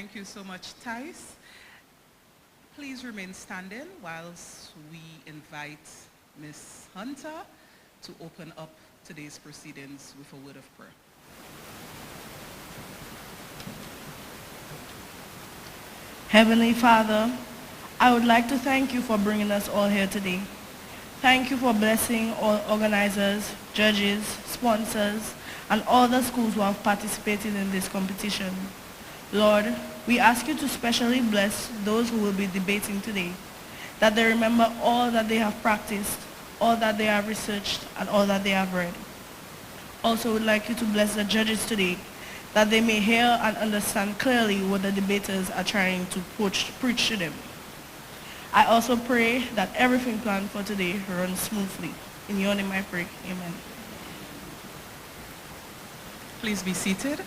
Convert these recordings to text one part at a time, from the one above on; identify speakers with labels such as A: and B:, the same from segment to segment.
A: Thank you so much, Thais. Please remain standing whilst we invite Ms. Hunter to open up today's proceedings with a word of prayer.
B: Heavenly Father, I would like to thank you for bringing us all here today. Thank you for blessing all organizers, judges, sponsors, and all the schools who have participated in this competition. Lord, we ask you to specially bless those who will be debating today, that they remember all that they have practiced, all that they have researched, and all that they have read. Also, would like you to bless the judges today, that they may hear and understand clearly what the debaters are trying to preach to them. I also pray that everything planned for today runs smoothly. In your name I pray, amen.
A: Please be seated.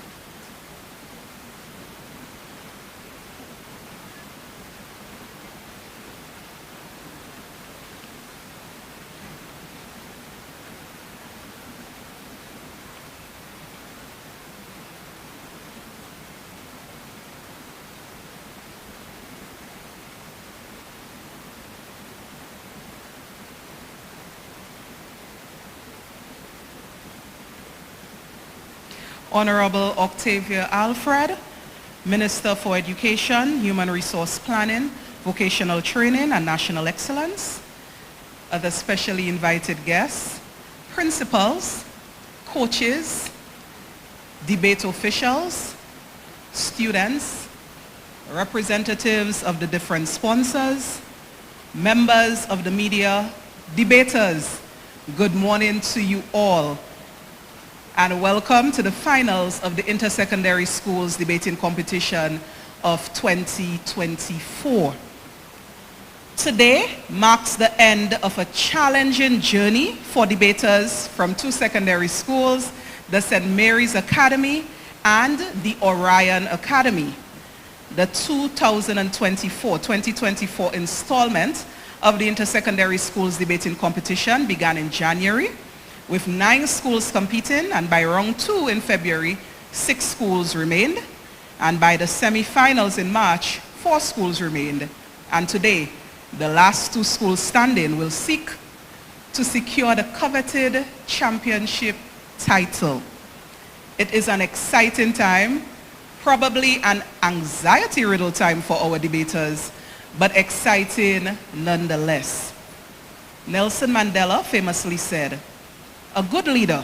A: Honorable Octavia Alfred, Minister for Education, Human Resource Planning, Vocational Training, and National Excellence, other specially invited guests, principals, coaches, debate officials, students, representatives of the different sponsors, members of the media, debaters, good morning to you all. And welcome to the finals of the Intersecondary Schools Debating Competition of 2024. Today marks the end of a challenging journey for debaters from two secondary schools, the St. Mary's Academy and the Orion Academy. The 2024 installment of the Intersecondary Schools Debating Competition began in January, with 9 schools competing, and by round 2 in February, 6 schools remained, and by the semi-finals in March, 4 schools remained. And today, the last 2 schools standing will seek to secure the coveted championship title. It is an exciting time, probably an anxiety-riddled time for our debaters, but exciting nonetheless. Nelson Mandela famously said, "A good leader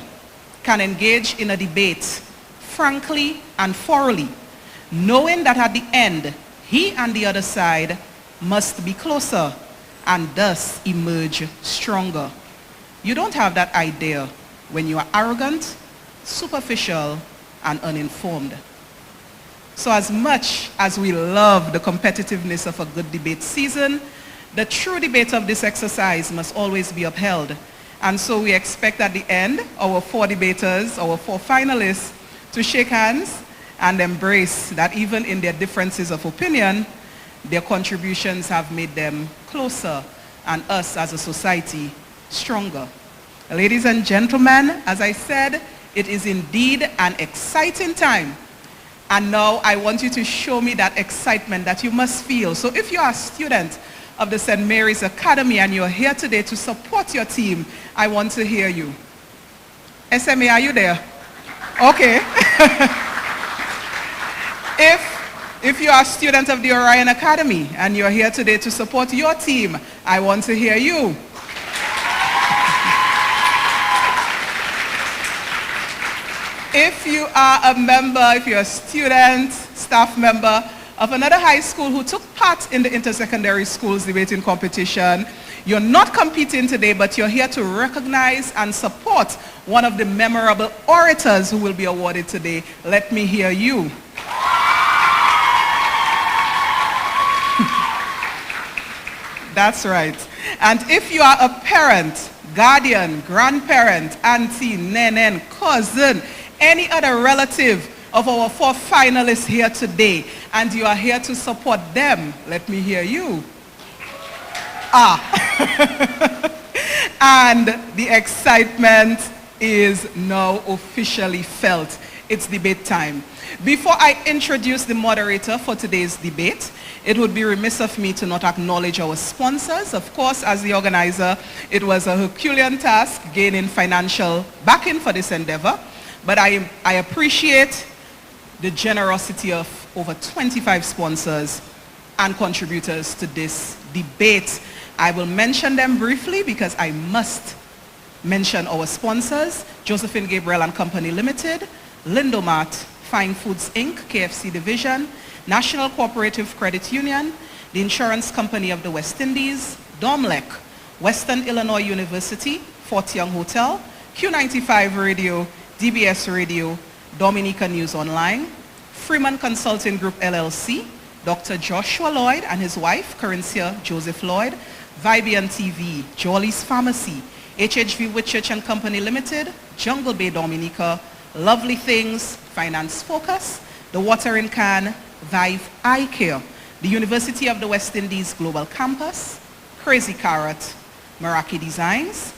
A: can engage in a debate frankly and thoroughly, knowing that at the end, he and the other side must be closer and thus emerge stronger. You don't have that idea when you are arrogant, superficial, and uninformed." So as much as we love the competitiveness of a good debate season, the true debate of this exercise must always be upheld. And so we expect at the end, our 4 debaters, our 4 finalists, to shake hands and embrace that even in their differences of opinion, their contributions have made them closer and us as a society stronger. Ladies and gentlemen, as I said, it is indeed an exciting time. And now I want you to show me that excitement that you must feel. So if you are a student of the St. Mary's Academy and you're here today to support your team, I want to hear you. SMA, are you there? Okay. If you are a student of the Orion Academy and you're here today to support your team, I want to hear you. If you are a member, if you're a student, staff member of another high school who took part in the Intersecondary Schools Debating Competition, you're not competing today, but you're here to recognize and support one of the memorable orators who will be awarded today. Let me hear you. That's right. And if you are a parent, guardian, grandparent, auntie, nenen, cousin, any other relative of our 4 finalists here today, and you are here to support them, let me hear you. And the excitement is now officially felt. It's debate time. Before I introduce the moderator for today's debate, it would be remiss of me to not acknowledge our sponsors. Of course, as the organizer, it was a Herculean task gaining financial backing for this endeavor, but I appreciate the generosity of over 25 sponsors and contributors to this debate. I will mention them briefly because I must mention our sponsors: Josephine Gabriel and Company Limited, Lindomart, Fine Foods Inc., KFC Division, National Cooperative Credit Union, the Insurance Company of the West Indies, Domlec, Western Illinois University, Fort Young Hotel, Q95 Radio, DBS Radio, Dominica News Online, Freeman Consulting Group LLC, Dr. Joshua Lloyd and his wife, Corinthia Joseph Lloyd, Vibian TV, Jolly's Pharmacy, HHV Whitchurch and Company Limited, Jungle Bay Dominica, Lovely Things, Finance Focus, The Watering Can, Vive Eye Care, the University of the West Indies Global Campus, Crazy Carrot, Meraki Designs,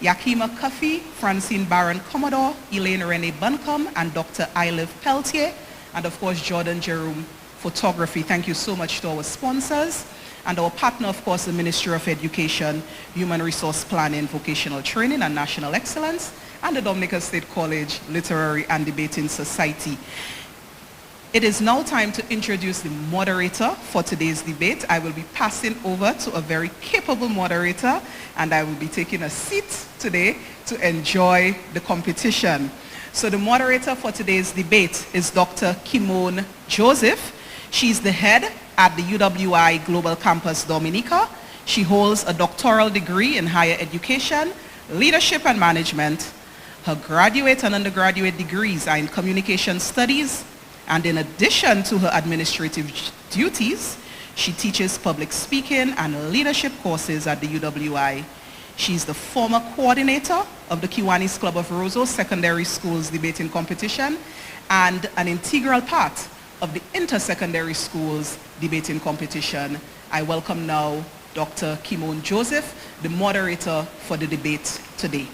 A: Yakima Coffee, Francine Baron Commodore, Elaine Renee Buncombe, and Dr. Iliv Peltier, and of course Jordan Jerome Photography. Thank you so much to our sponsors. And our partner, of course, the Ministry of Education, Human Resource Planning, Vocational Training, and National Excellence, and the Dominica State College Literary and Debating Society. It is now time to introduce the moderator for today's debate. I will be passing over to a very capable moderator, and I will be taking a seat today to enjoy the competition. So the moderator for today's debate is Dr. Kimon Joseph. She's the head at the UWI Global Campus Dominica. She holds a doctoral degree in higher education, leadership and management. Her graduate and undergraduate degrees are in communication studies, and in addition to her administrative duties, she teaches public speaking and leadership courses at the UWI. She's the former coordinator of the Kiwanis Club of Roseau Secondary Schools Debating Competition and an integral part of the Inter-Secondary Schools Debating Competition. I welcome now Dr. Kimon Joseph, the moderator for the debate today.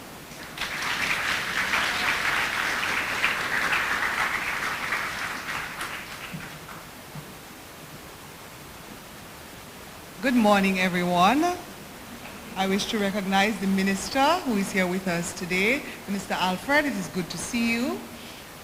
C: Good morning, everyone. I wish to recognize the minister who is here with us today, Mr. Alfred. It is good to see you.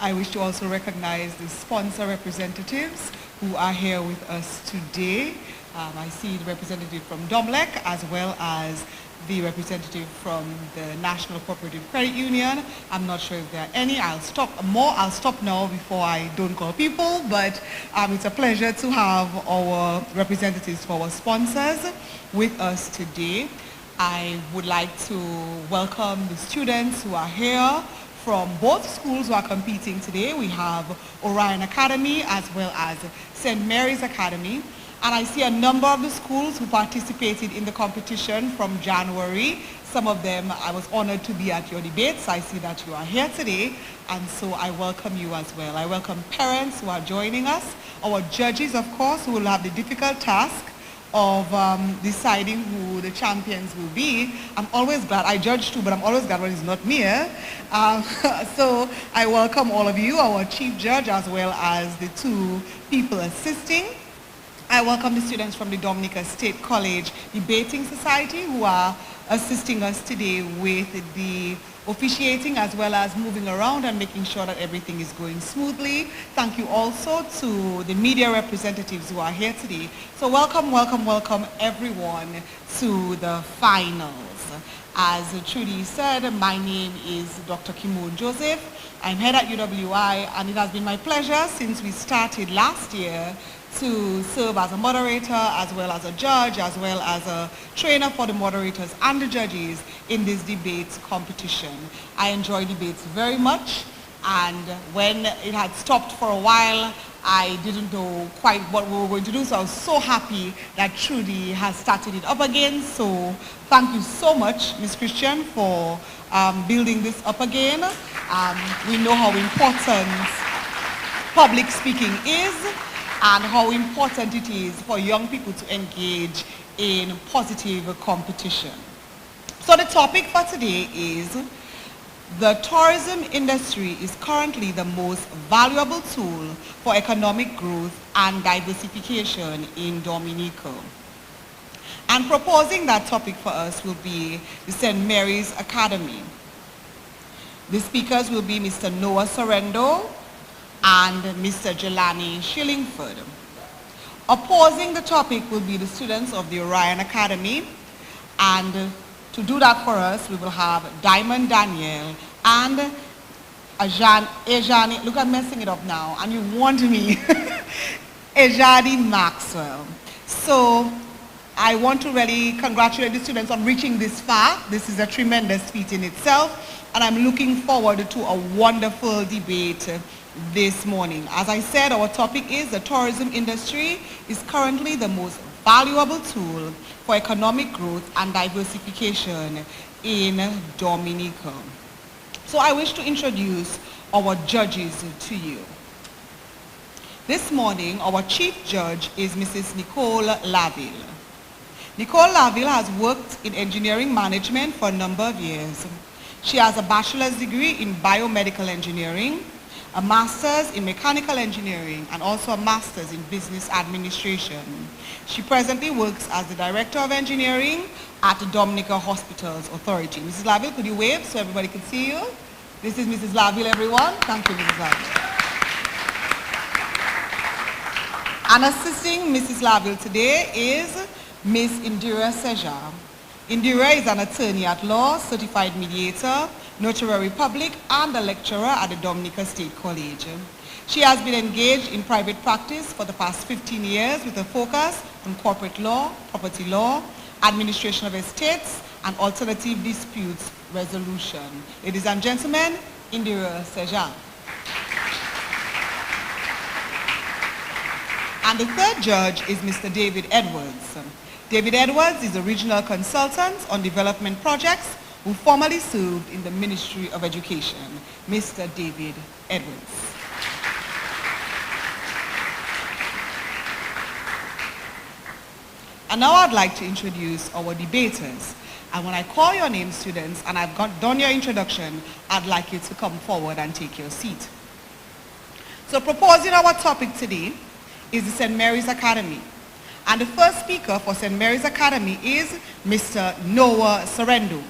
C: I wish to also recognize the sponsor representatives who are here with us today. I see the representative from Domlec as well as the representative from the National Cooperative Credit Union. I'm not sure if there are any. I'll stop now before I don't call people, but it's a pleasure to have our representatives for our sponsors with us today. I would like to welcome the students who are here from both schools who are competing today. We have Orion Academy as well as St. Mary's Academy. And I see a number of the schools who participated in the competition from January. Some of them, I was honored to be at your debates. I see that you are here today, and so I welcome you as well. I welcome parents who are joining us, our judges, of course, who will have the difficult task of deciding who the champions will be. I'm always glad, I judge too, but I'm always glad when it's not me. So I welcome all of you, our chief judge, as well as the two people assisting. I welcome the students from the Dominica State College Debating Society who are assisting us today with the officiating as well as moving around and making sure that everything is going smoothly. Thank you also to the media representatives who are here today. So welcome, welcome, welcome everyone to the finals. As Trudy said, my name is Dr. Kimon Joseph. I'm head at UWI, and it has been my pleasure since we started last year to serve as a moderator, as well as a judge, as well as a trainer for the moderators and the judges in this debate competition. I enjoy debates very much, and when it had stopped for a while, I didn't know quite what we were going to do, so I was so happy that Trudy has started it up again. So thank you so much, Ms. Christian, for building this up again. We know how important public speaking is, and how important it is for young people to engage in positive competition. So the topic for today is The tourism industry is currently the most valuable tool for economic growth and diversification in Dominica. And proposing that topic for us will be the St. Mary's Academy. The speakers will be Mr. Noah Sorrento and Mr. Jelani Shillingford. Opposing the topic will be the students of the Orion Academy, and to do that for us, we will have Diamond Daniel and Ejani, look, I'm messing it up now, and you want me, Ejadi Maxwell. So I want to really congratulate the students on reaching this far. This is a tremendous feat in itself, and I'm looking forward to a wonderful debate this morning. As I said, our topic is the tourism industry is currently the most valuable tool for economic growth and diversification in Dominica. So I wish to introduce our judges to you. This morning, our chief judge is Mrs. Nicole Laville. Nicole Laville has worked in engineering management for a number of years. She has a bachelor's degree in biomedical engineering, a master's in mechanical engineering, and also a master's in business administration. She presently works as the director of engineering at the Dominica Hospitals Authority. Mrs. Laville, could you wave so everybody can see you? This is Mrs. Laville, everyone. Thank you, Mrs. Laville. And assisting Mrs. Laville today is Ms. Indira Seja. Indira is an attorney at law, certified mediator, notary public, and a lecturer at the Dominica State College. She has been engaged in private practice for the past 15 years with a focus on corporate law, property law, administration of estates, and alternative disputes resolution. Ladies and gentlemen, Indira Seja. And the third judge is Mr. David Edwards. David Edwards is a regional consultant on development projects who formerly served in the Ministry of Education. Mr. David Edwards. And now I'd like to introduce our debaters. And when I call your name, students, and I've done your introduction, I'd like you to come forward and take your seat. So proposing our topic today is the St. Mary's Academy. And the first speaker for St. Mary's Academy is Mr. Noah Sorrento.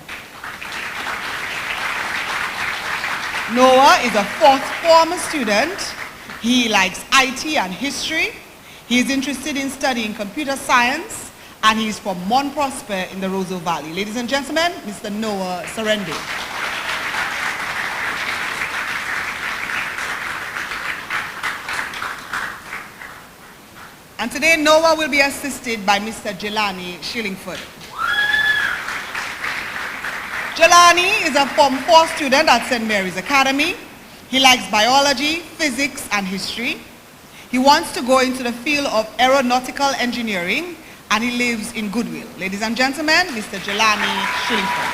C: Noah is a fourth form student. He likes IT and history. He is interested in studying computer science, and he is from Mount Prosper in the Roseau Valley. Ladies and gentlemen, Mr. Noah Sorrento. And today, Noah will be assisted by Mr. Jelani Shillingford. Jelani is a Form 4 student at St. Mary's Academy. He likes biology, physics, and history. He wants to go into the field of aeronautical engineering, and he lives in Goodwill. Ladies and gentlemen, Mr. Jelani Shillingford.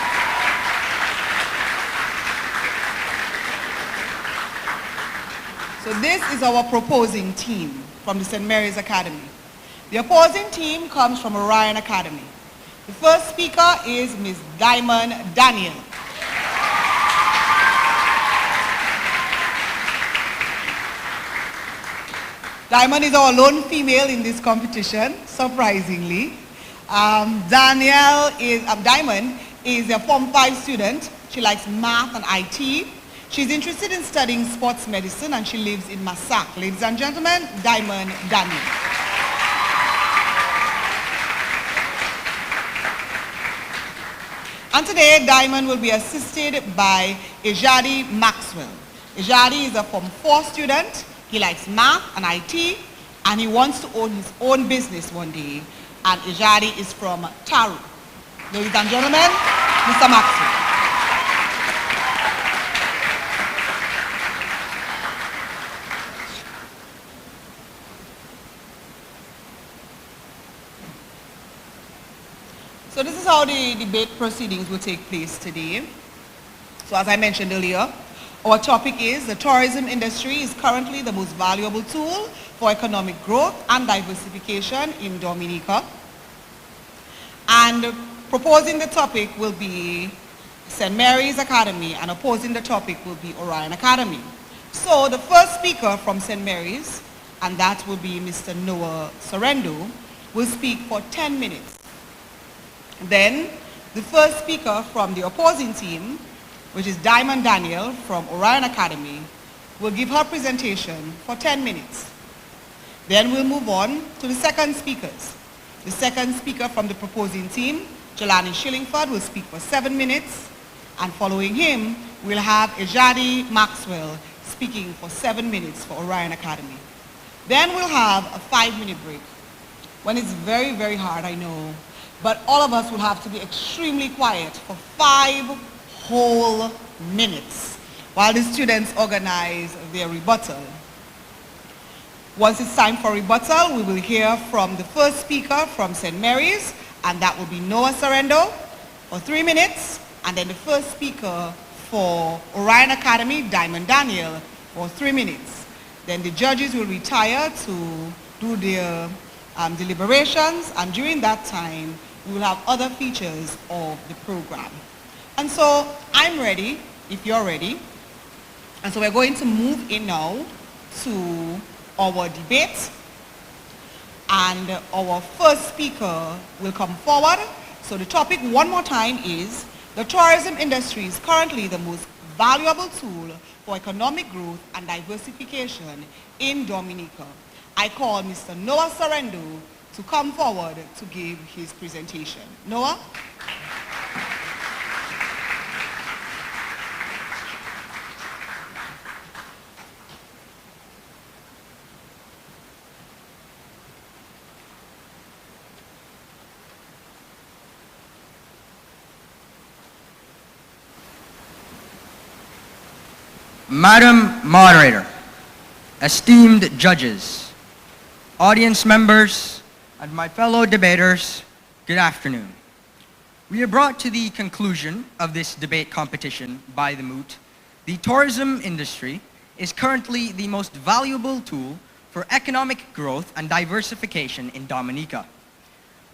C: So this is our proposing team from the St. Mary's Academy. The opposing team comes from Orion Academy. The first speaker is Ms. Diamond Daniel. Diamond is our lone female in this competition, surprisingly. Diamond is a Form 5 student. She likes math and IT. She's interested in studying sports medicine, and she lives in Massac. Ladies and gentlemen, Diamond Daniel. And today, Diamond will be assisted by Ejadi Maxwell. Ejadi is a Form 4 student. He likes math and IT, and he wants to own his own business one day. And Ejadi is from Taru. Ladies and gentlemen, Mr. Maxwell. So this is how the debate proceedings will take place today. So as I mentioned earlier, our topic is the tourism industry is currently the most valuable tool for economic growth and diversification in Dominica. And proposing the topic will be St. Mary's Academy, and opposing the topic will be Orion Academy. So the first speaker from St. Mary's, and that will be Mr. Noah Sorrento, will speak for 10 minutes. Then the first speaker from the opposing team, which is Diamond Daniel from Orion Academy, will give her presentation for 10 minutes. Then we'll move on to the second speakers. The second speaker from the proposing team, Jelani Shillingford, will speak for 7 minutes. And following him, we'll have Ejadi Maxwell speaking for 7 minutes for Orion Academy. Then we'll have a 5-minute break. When it's very, very hard, I know, but all of us will have to be extremely quiet for 5 whole minutes while the students organize their rebuttal. Once it's time for rebuttal, we will hear from the first speaker from St. Mary's, and that will be Noah Sorrento for 3 minutes, and then the first speaker for Orion Academy, Diamond Daniel, for 3 minutes. Then the judges will retire to do their deliberations, and during that time, we will have other features of the program. And so I'm ready, if you're ready. And so we're going to move in now to our debate. And our first speaker will come forward. So the topic one more time is, the tourism industry is currently the most valuable tool for economic growth and diversification in Dominica. I call Mr. Noah Sorrento to come forward to give his presentation. Noah?
D: Madam Moderator, esteemed judges, audience members, and my fellow debaters, good afternoon. We are brought to the conclusion of this debate competition by the moot. The tourism industry is currently the most valuable tool for economic growth and diversification in Dominica.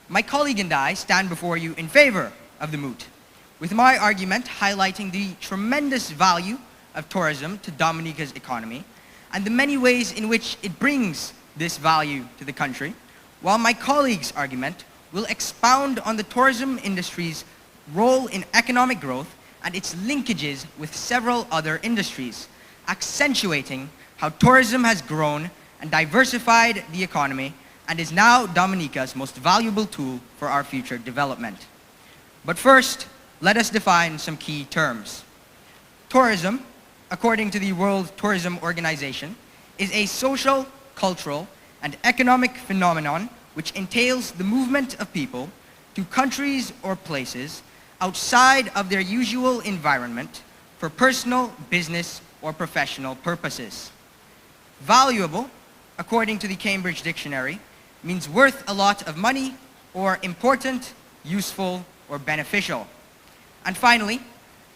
D: My colleague and I stand before you in favor of the moot, with my argument highlighting the tremendous value of tourism to Dominica's economy and the many ways in which it brings this value to the country, while my colleague's argument will expound on the tourism industry's role in economic growth and its linkages with several other industries, accentuating how tourism has grown and diversified the economy and is now Dominica's most valuable tool for our future development. But first, let us define some key terms. Tourism, according to the World Tourism Organization, is a social, cultural, and economic phenomenon which entails the movement of people to countries or places outside of their usual environment for personal, business, or professional purposes. Valuable, according to the Cambridge Dictionary, means worth a lot of money or important, useful, or beneficial. And finally,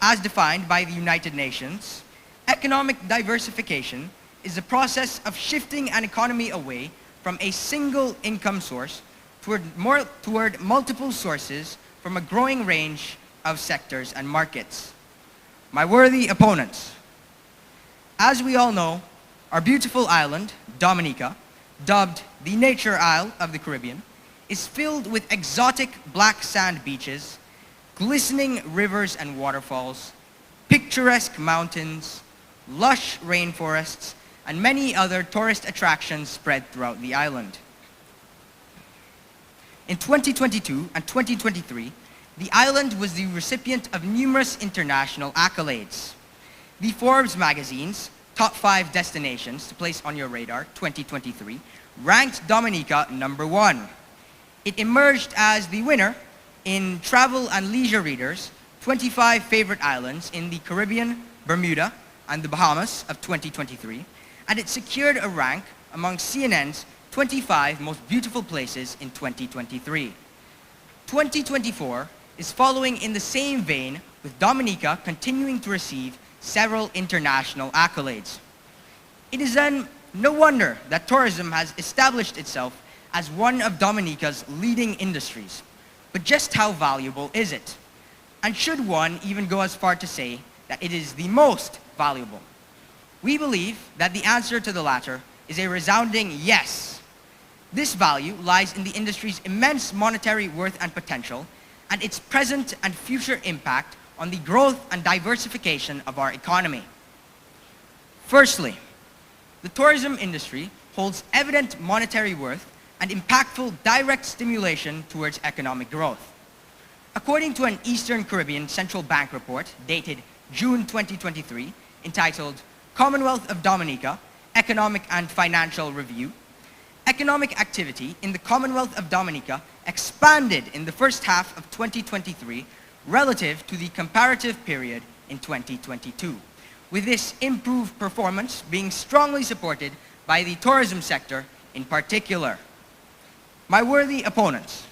D: as defined by the United Nations, economic diversification is the process of shifting an economy away from a single income source toward multiple sources from a growing range of sectors and markets. My worthy opponents, as we all know, our beautiful island, Dominica, dubbed the Nature Isle of the Caribbean, is filled with exotic black sand beaches, glistening rivers and waterfalls, picturesque mountains, lush rainforests, and many other tourist attractions spread throughout the island. In 2022 and 2023, the island was the recipient of numerous international accolades. The Forbes magazine's Top 5 Destinations to Place on Your Radar 2023 ranked Dominica #1. It emerged as the winner in Travel and Leisure Reader's 25 Favorite Islands in the Caribbean, Bermuda, and the Bahamas of 2023, and it secured a rank among CNN's 25 Most Beautiful Places in 2023. 2024 is following in the same vein, with Dominica continuing to receive several international accolades. It is then no wonder that tourism has established itself as one of Dominica's leading industries. But just how valuable is it? and should one even go as far to say that it is the most valuable? We believe that the answer to the latter is a resounding yes. This value lies in the industry's immense monetary worth and potential, and its present and future impact on the growth and diversification of our economy. Firstly, the tourism industry holds evident monetary worth and impactful direct stimulation towards economic growth. According to an Eastern Caribbean Central Bank report dated June 2023, entitled Commonwealth of Dominica, Economic and Financial Review, economic activity in the Commonwealth of Dominica expanded in the first half of 2023 relative to the comparative period in 2022, with this improved performance being strongly supported by the tourism sector in particular. My worthy opponents,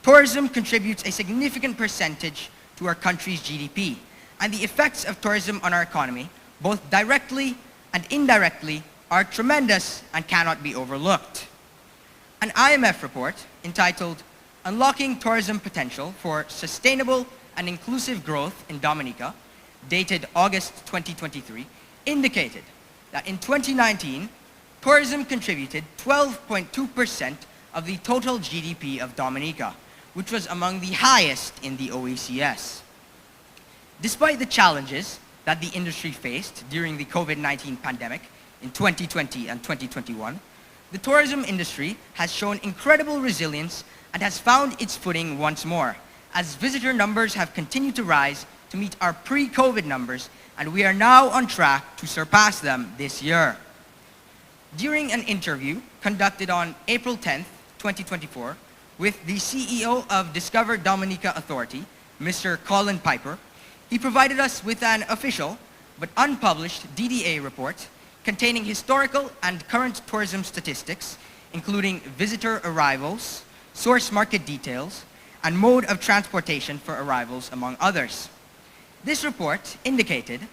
D: tourism contributes a significant percentage to our country's GDP, and the effects of tourism on our economy, both directly and indirectly, are tremendous and cannot be overlooked. An IMF report entitled Unlocking Tourism Potential for Sustainable and Inclusive Growth in Dominica, dated August 2023, indicated that in 2019, tourism contributed 12.2% of the total GDP of Dominica, which was among the highest in the OECS. Despite the challenges that the industry faced during the COVID-19 pandemic in 2020 and 2021, the tourism industry has shown incredible resilience and has found its footing once more, as visitor numbers have continued to rise to meet our pre-COVID numbers, and we are now on track to surpass them this year. During an interview conducted on April 10th, 2024, with the CEO of Discover Dominica Authority, Mr. Colin Piper, he provided us with an official but unpublished DDA report containing historical and current tourism statistics, including visitor arrivals, source market details, and mode of transportation for arrivals, among others. This report indicated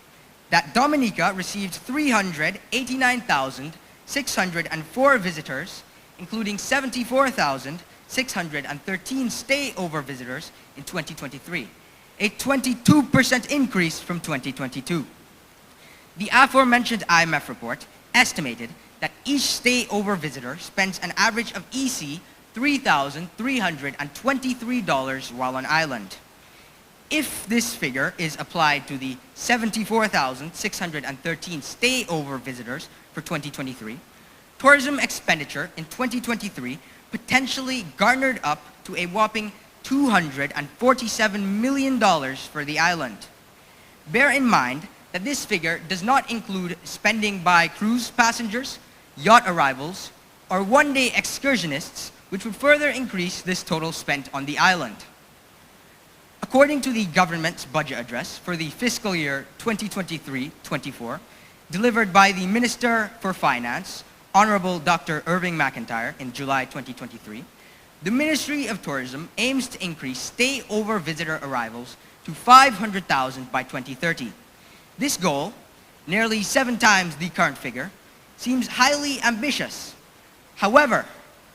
D: that Dominica received 389,604 visitors, including 74,613 stay-over visitors in 2023, a 22% increase from 2022. The aforementioned IMF report estimated that each stay-over visitor spends an average of EC $3,323 while on island. If this figure is applied to the 74,613 stay-over visitors for 2023, tourism expenditure in 2023 potentially garnered up to a whopping $247 million for the island. Bear in mind that this figure does not include spending by cruise passengers, yacht arrivals, or one-day excursionists, which would further increase this total spent on the island. According to the government's budget address for the fiscal year 2023-24, delivered by the Minister for Finance, Honorable Dr. Irving McIntyre, in July 2023, the Ministry of Tourism aims to increase stay-over visitor arrivals to 500,000 by 2030. This goal, nearly 7 times the current figure, seems highly ambitious. However,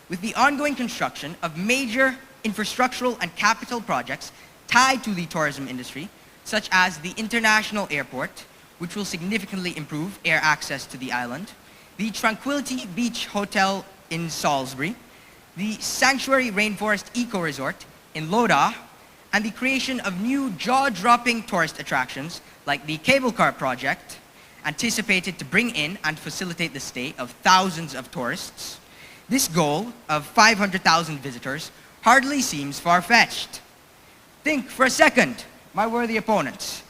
D: with the ongoing construction of major infrastructural and capital projects tied to the tourism industry, such as the International Airport, which will significantly improve air access to the island, the Tranquility Beach Hotel in Salisbury, the Sanctuary Rainforest Eco Resort in Loda, and the creation of new jaw-dropping tourist attractions like the cable car project, anticipated to bring in and facilitate the stay of thousands of tourists, this goal of 500,000 visitors hardly seems far-fetched. Think for a second, my worthy opponents,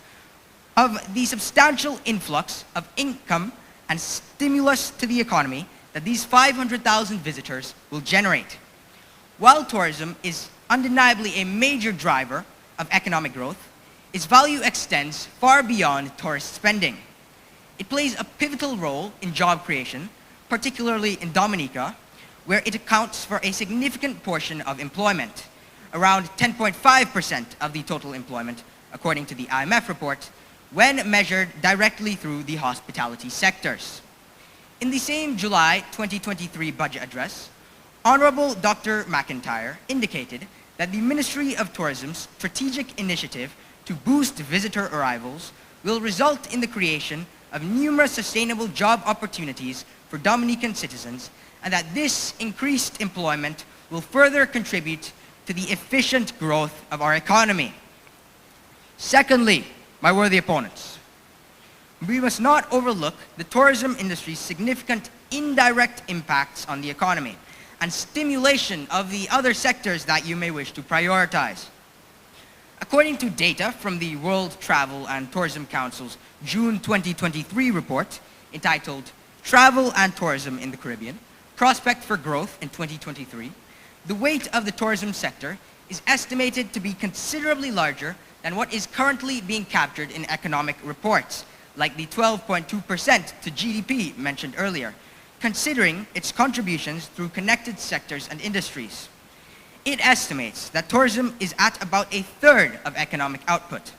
D: of the substantial influx of income and stimulus to the economy that these 500,000 visitors will generate. While tourism is undeniably a major driver of economic growth, its value extends far beyond tourist spending. It plays a pivotal role in job creation, particularly in Dominica, where it accounts for a significant portion of employment, around 10.5% of the total employment, according to the IMF report, when measured directly through the hospitality sectors. In the same July 2023 budget address, Honorable Dr. McIntyre indicated that the Ministry of Tourism's strategic initiative to boost visitor arrivals will result in the creation of numerous sustainable job opportunities for Dominican citizens, and that this increased employment will further contribute to the efficient growth of our economy. Secondly, my worthy opponents, we must not overlook the tourism industry's significant indirect impacts on the economy and stimulation of the other sectors that you may wish to prioritize. According to data from the World Travel and Tourism Council's June 2023 report entitled Travel and Tourism in the Caribbean, Prospect for Growth in 2023, the weight of the tourism sector is estimated to be considerably larger than what is currently being captured in economic reports, like the 12.2% to GDP mentioned earlier, considering its contributions through connected sectors and industries. It estimates that tourism is at about a third of economic output.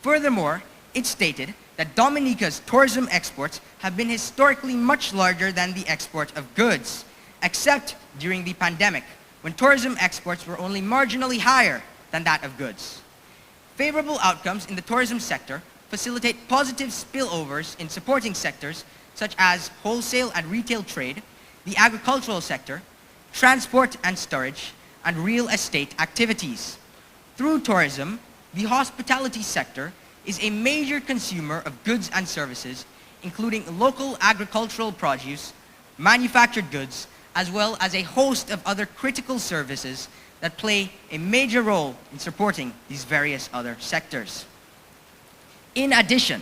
D: Furthermore, it stated that Dominica's tourism exports have been historically much larger than the export of goods, except during the pandemic, when tourism exports were only marginally higher than that of goods. Favorable outcomes in the tourism sector facilitate positive spillovers in supporting sectors such as wholesale and retail trade, the agricultural sector, transport and storage, and real estate activities. Through tourism, the hospitality sector is a major consumer of goods and services, including local agricultural produce, manufactured goods, as well as a host of other critical services that play a major role in supporting these various other sectors. In addition,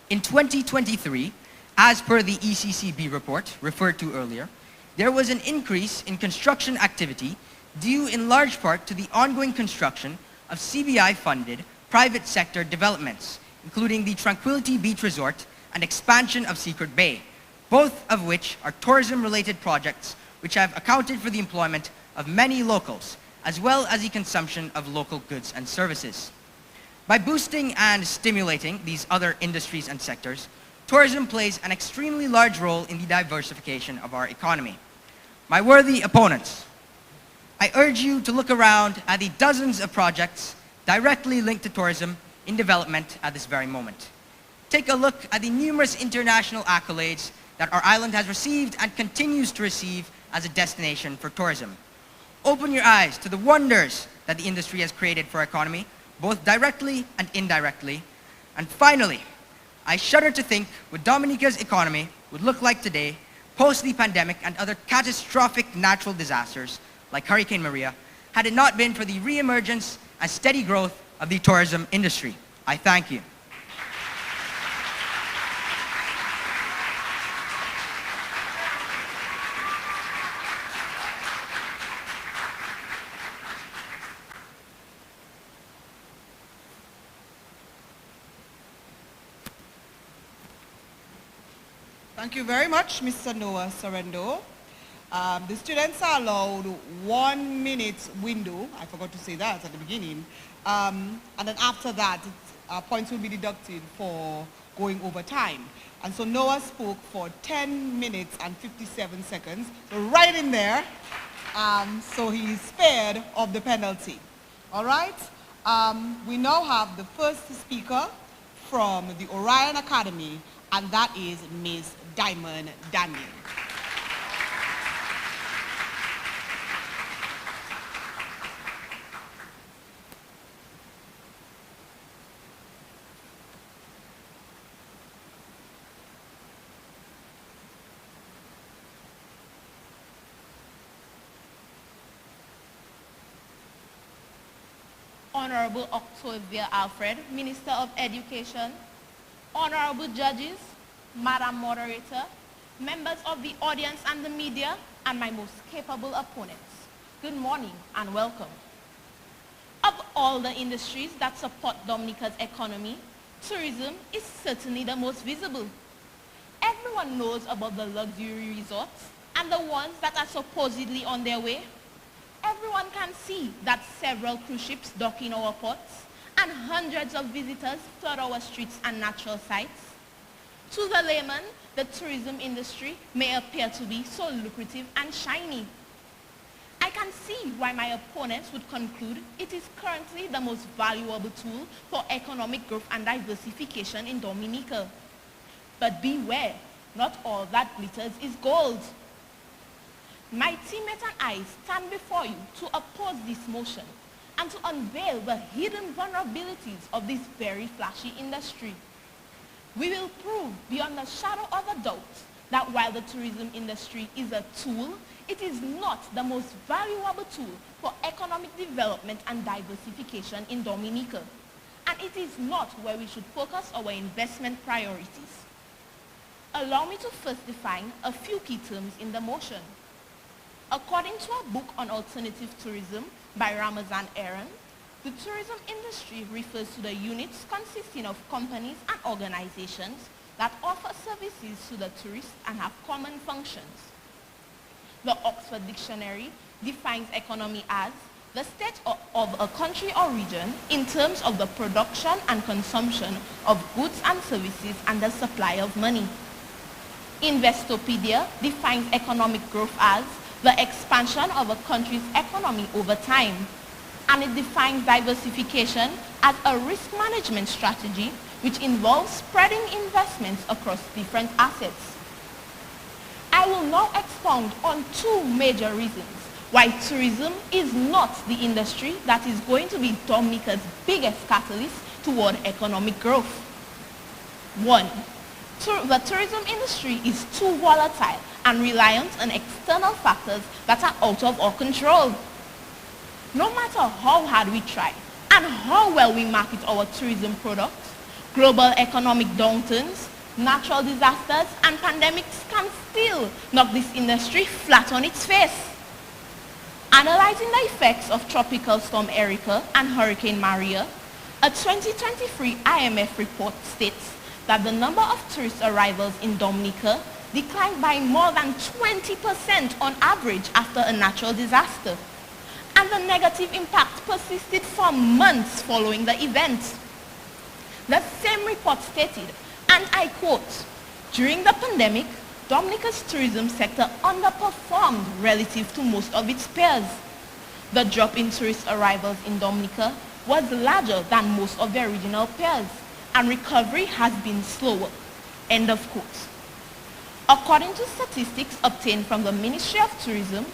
D: in 2023, as per the ECCB report referred to earlier, there was an increase in construction activity due in large part to the ongoing construction of CBI-funded private sector developments, including the Tranquility Beach Resort and expansion of Secret Bay, both of which are tourism-related projects which have accounted for the employment of many locals, as well as the consumption of local goods and services. By boosting and stimulating these other industries and sectors, tourism plays an extremely large role in the diversification of our economy. My worthy opponents, I urge you to look around at the dozens of projects directly linked to tourism in development at this very moment. Take a look at the numerous international accolades that our island has received and continues to receive as a destination for tourism. Open your eyes to the wonders that the industry has created for our economy, both directly and indirectly. And finally, I shudder to think what Dominica's economy would look like today, post the pandemic and other catastrophic natural disasters like Hurricane Maria, had it not been for the reemergence and steady growth of the tourism industry. I thank you.
C: Thank you very much, Mr. Noah Sorrento. The students are allowed 1 minute window. I forgot to say that at the beginning. And then after that, points will be deducted for going over time. And so Noah spoke for 10 minutes and 57 seconds, so right in there. So he is spared of the penalty. All right? We now have the first speaker from the Orion Academy, and that is Ms. Diamond Daniel.
E: Honorable Octavia Alfred, Minister of Education, honorable judges, Madam Moderator, members of the audience and the media, and my most capable opponents. Good morning and welcome. Of all the industries that support Dominica's economy, tourism is certainly the most visible. Everyone knows about the luxury resorts and the ones that are supposedly on their way. Everyone can see that several cruise ships dock in our ports and hundreds of visitors flood our streets and natural sites. To the layman, the tourism industry may appear to be so lucrative and shiny. I can see why my opponents would conclude it is currently the most valuable tool for economic growth and diversification in Dominica. But beware, not all that glitters is gold. My teammates and I stand before you to oppose this motion and to unveil the hidden vulnerabilities of this very flashy industry. We will prove beyond a shadow of a doubt that while the tourism industry is a tool, it is not the most valuable tool for economic development and diversification in Dominica. And it is not where we should focus our investment priorities. Allow me to first define a few key terms in the motion. According to a book on alternative tourism by Ramazan Aaron, the tourism industry refers to the units consisting of companies and organizations that offer services to the tourists and have common functions. The Oxford Dictionary defines economy as the state of a country or region in terms of the production and consumption of goods and services and the supply of money. Investopedia defines economic growth as the expansion of a country's economy over time, and it defines diversification as a risk management strategy which involves spreading investments across different assets. I will now expound on two major reasons why tourism is not the industry that is going to be Dominica's biggest catalyst toward economic growth. One, the tourism industry is too volatile and reliant on external factors that are out of our control. No matter how hard we try and how well we market our tourism products, global economic downturns, natural disasters, and pandemics can still knock this industry flat on its face. Analyzing the effects of Tropical Storm Erica and Hurricane Maria, a 2023 IMF report states that the number of tourist arrivals in Dominica declined by more than 20% on average after a natural disaster. And the negative impact persisted for months following the event. The same report stated, and I quote, "During the pandemic, Dominica's tourism sector underperformed relative to most of its peers. The drop in tourist arrivals in Dominica was larger than most of their regional peers, and recovery has been slower." End of quote. According to statistics obtained from the Ministry of Tourism,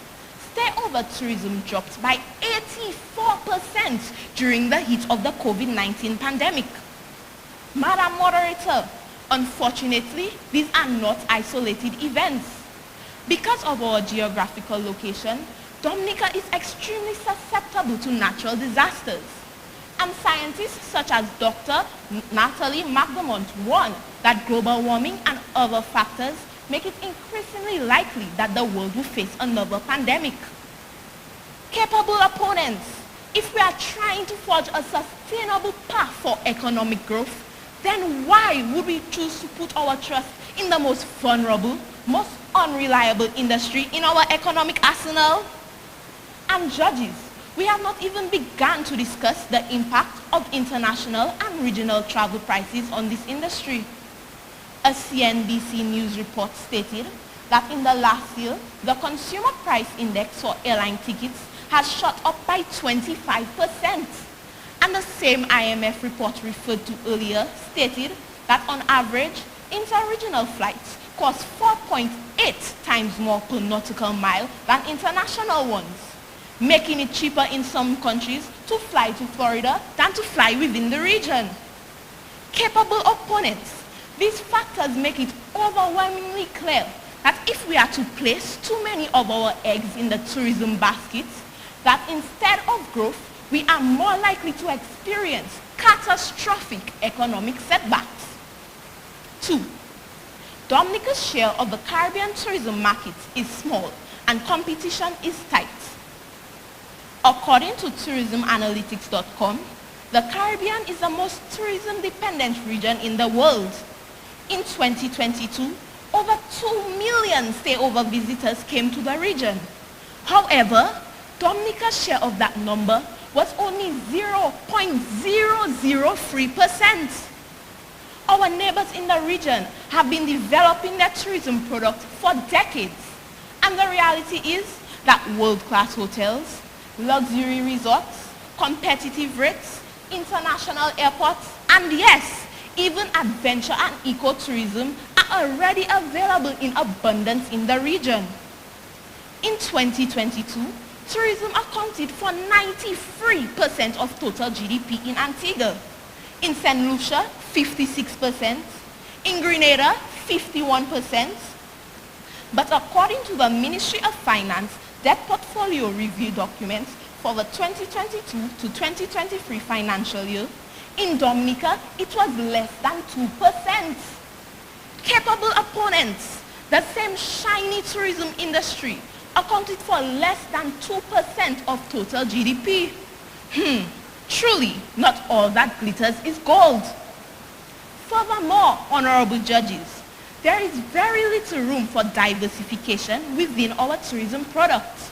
E: stayover tourism dropped by 84% during the heat of the COVID-19 pandemic. Madam Moderator, unfortunately, these are not isolated events. Because of our geographical location, Dominica is extremely susceptible to natural disasters. And scientists such as Dr. Natalie McDermott warn that global warming and other factors make it increasingly likely that the world will face another pandemic. Capable opponents, if we are trying to forge a sustainable path for economic growth, then why would we choose to put our trust in the most vulnerable, most unreliable industry in our economic arsenal? And judges, we have not even begun to discuss the impact of international and regional travel prices on this industry. A CNBC News report stated that in the last year, the consumer price index for airline tickets has shot up by 25%. And the same IMF report referred to earlier stated that on average, inter-regional flights cost 4.8 times more per nautical mile than international ones, making it cheaper in some countries to fly to Florida than to fly within the region. Capable opponents, these factors make it overwhelmingly clear that if we are to place too many of our eggs in the tourism baskets, that instead of growth, we are more likely to experience catastrophic economic setbacks. 2. Dominica's share of the Caribbean tourism market is small and competition is tight. According to tourismanalytics.com, the Caribbean is the most tourism-dependent region in the world. In 2022, over 2 million stayover visitors came to the region. However, Dominica's share of that number was only 0.003%. Our neighbors in the region have been developing their tourism product for decades. And the reality is that world-class hotels, luxury resorts, competitive rates, international airports, and yes, even adventure and ecotourism are already available in abundance in the region. In 2022, tourism accounted for 93% of total GDP in Antigua. In St. Lucia, 56%. In Grenada, 51%. But according to the Ministry of Finance debt portfolio review documents for the 2022 to 2023 financial year, in Dominica, it was less than 2%. Capable opponents, the same shiny tourism industry, accounted for less than 2% of total GDP. Truly, not all that glitters is gold. Furthermore, honorable judges, there is very little room for diversification within our tourism products.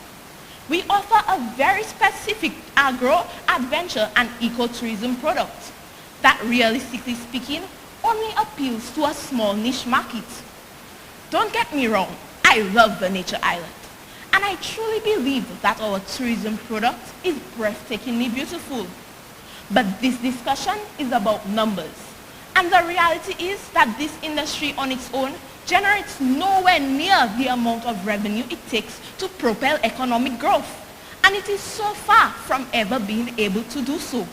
E: We offer a very specific agro, adventure, and ecotourism product that, realistically speaking, only appeals to a small niche market. Don't get me wrong, I love the nature island, and I truly believe that our tourism product is breathtakingly beautiful. But this discussion is about numbers, and the reality is that this industry on its own generates nowhere near the amount of revenue it takes to propel economic growth, and it is so far from ever being able to do so.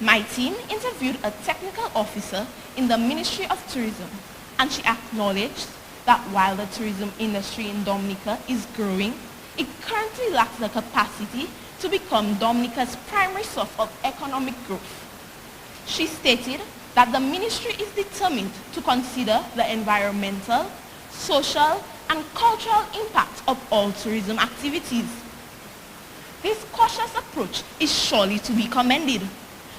E: My team interviewed a technical officer in the Ministry of Tourism, and she acknowledged that while the tourism industry in Dominica is growing, it currently lacks the capacity to become Dominica's primary source of economic growth. She stated that the ministry is determined to consider the environmental, social, and cultural impact of all tourism activities. This cautious approach is surely to be commended,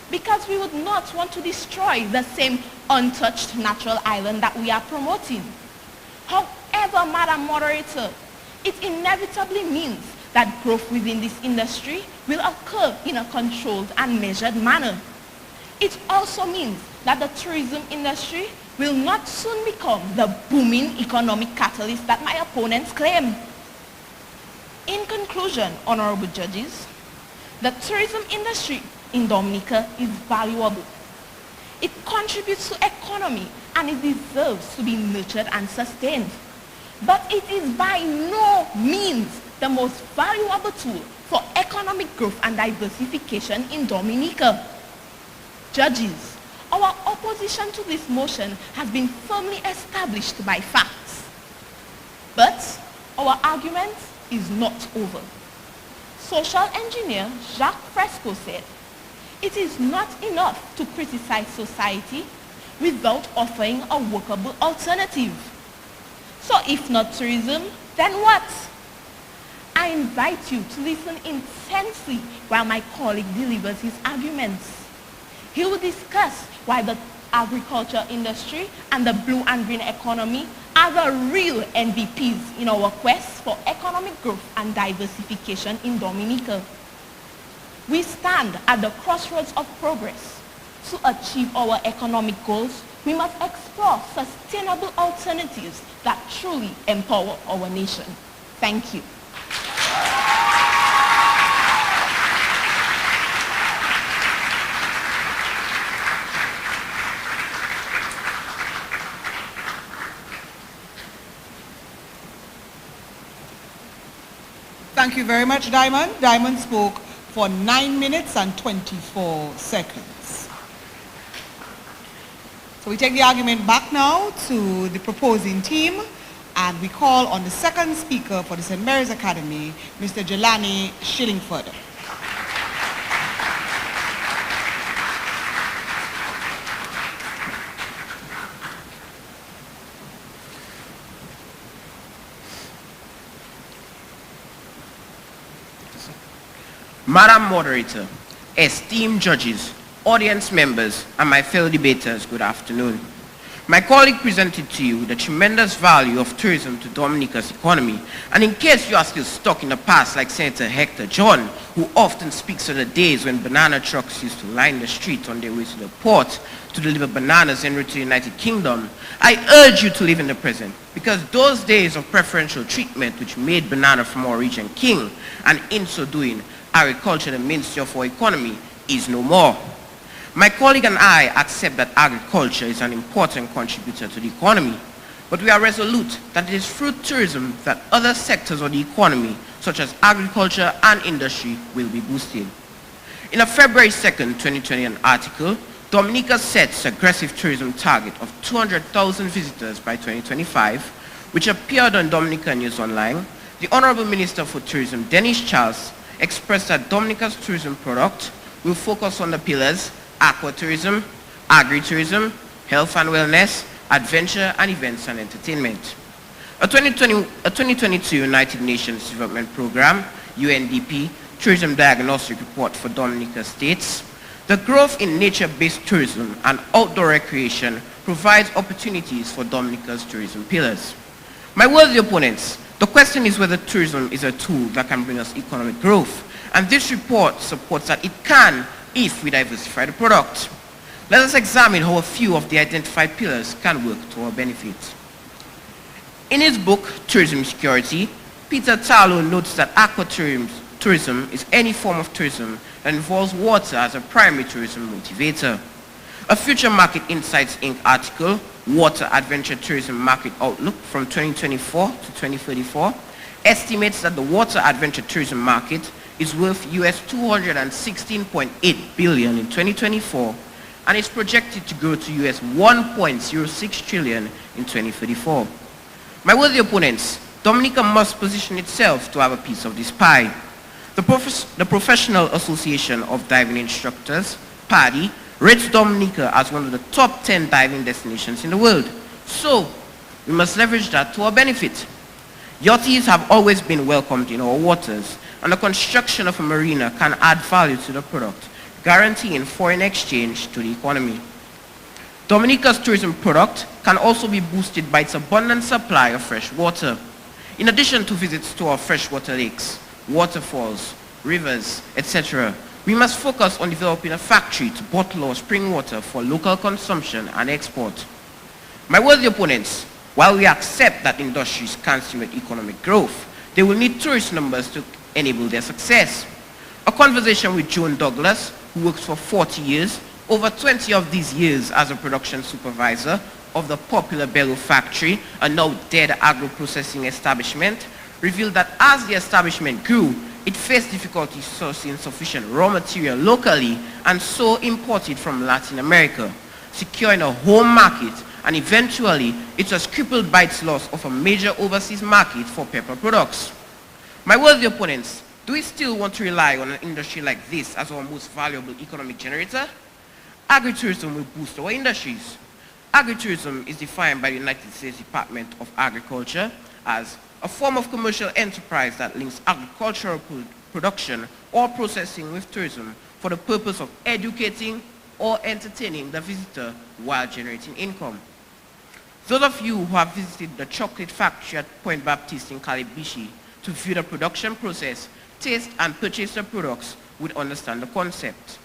E: because we would not want to destroy the same untouched natural island that we are promoting. However, Madam Moderator, it inevitably means that growth within this industry will occur in a controlled and measured manner. It also means that the tourism industry will not soon become the booming economic catalyst that my opponents claim. In conclusion, honorable judges, the tourism industry in Dominica is valuable. It contributes to economy and it deserves to be nurtured and sustained. But it is by no means the most valuable tool for economic growth and diversification in Dominica. Judges, our opposition to this motion has been firmly established by facts. But our argument is not over. Social engineer Jacques Fresco said, "It is not enough to criticize society without offering a workable alternative. So if not tourism, then what?" I invite you to listen intensely while my colleague delivers his arguments. He will discuss why the agriculture industry and the blue and green economy are the real MVPs in our quest for economic growth and diversification in Dominica. We stand at the crossroads of progress. To achieve our economic goals, we must explore sustainable alternatives that truly empower our nation. Thank you.
C: Thank you very much, Diamond. Diamond spoke for 9 minutes and 24 seconds. So we take the argument back now to the proposing team, and we call on the second speaker for the St. Mary's Academy, Mr. Jelani Shillingford.
F: Madam Moderator, esteemed judges, audience members, and my fellow debaters, good afternoon. My colleague presented to you the tremendous value of tourism to Dominica's economy. And in case you are still stuck in the past like Senator Hector John, who often speaks of the days when banana trucks used to line the street on their way to the port to deliver bananas en route to the United Kingdom, I urge you to live in the present, because those days of preferential treatment which made banana from our region king, and in so doing, agriculture the mainstay of our economy, is no more. My colleague and I accept that agriculture is an important contributor to the economy, but we are resolute that it is through tourism that other sectors of the economy, such as agriculture and industry, will be boosted. In a February 2nd, 2020 article, Dominica sets aggressive tourism target of 200,000 visitors by 2025, which appeared on Dominica News Online. The Honorable Minister for Tourism, Dennis Charles, expressed that Dominica's tourism product will focus on the pillars aquatourism, agritourism, health and wellness, adventure and events and entertainment. A 2022 United Nations Development Program, UNDP, Tourism Diagnostic Report for Dominica states, the growth in nature-based tourism and outdoor recreation provides opportunities for Dominica's tourism pillars. My worthy opponents, the question is whether tourism is a tool that can bring us economic growth, and this report supports that it can if we diversify the product. Let us examine how a few of the identified pillars can work to our benefit. In his book, Tourism Security, Peter Tarlow notes that aquatourism is any form of tourism that involves water as a primary tourism motivator. A Future Market Insights Inc. article, Water Adventure Tourism Market Outlook from 2024 to 2034, estimates that the water adventure tourism market is worth US $216.8 billion in 2024 and is projected to grow to US $1.06 trillion in 2034. My worthy opponents, Dominica must position itself to have a piece of this pie. The Professional Association of Diving Instructors, PADI, rates Dominica as one of the top 10 diving destinations in the world. So, we must leverage that to our benefit. Yachties have always been welcomed in our waters, and the construction of a marina can add value to the product, guaranteeing foreign exchange to the economy. Dominica's tourism product can also be boosted by its abundant supply of fresh water. In addition to visits to our freshwater lakes, waterfalls, rivers, etc., we must focus on developing a factory to bottle our spring water for local consumption and export. My worthy opponents, while we accept that industries can stimulate economic growth, they will need tourist numbers to enable their success. A conversation with Joan Douglas, who works for 40 years, over 20 of these years as a production supervisor of the popular Bello factory, a now dead agro-processing establishment, revealed that as the establishment grew, it faced difficulties sourcing sufficient raw material locally and so imported from Latin America, securing a home market, and eventually it was crippled by its loss of a major overseas market for pepper products. My worthy opponents, do we still want to rely on an industry like this as our most valuable economic generator? Agritourism will boost our industries. Agritourism is defined by the United States Department of Agriculture as a form of commercial enterprise that links agricultural production or processing with tourism for the purpose of educating or entertaining the visitor while generating income. Those of you who have visited the chocolate factory at Point Baptiste in Calibishi to view the production process, taste and purchase the products would understand the concept.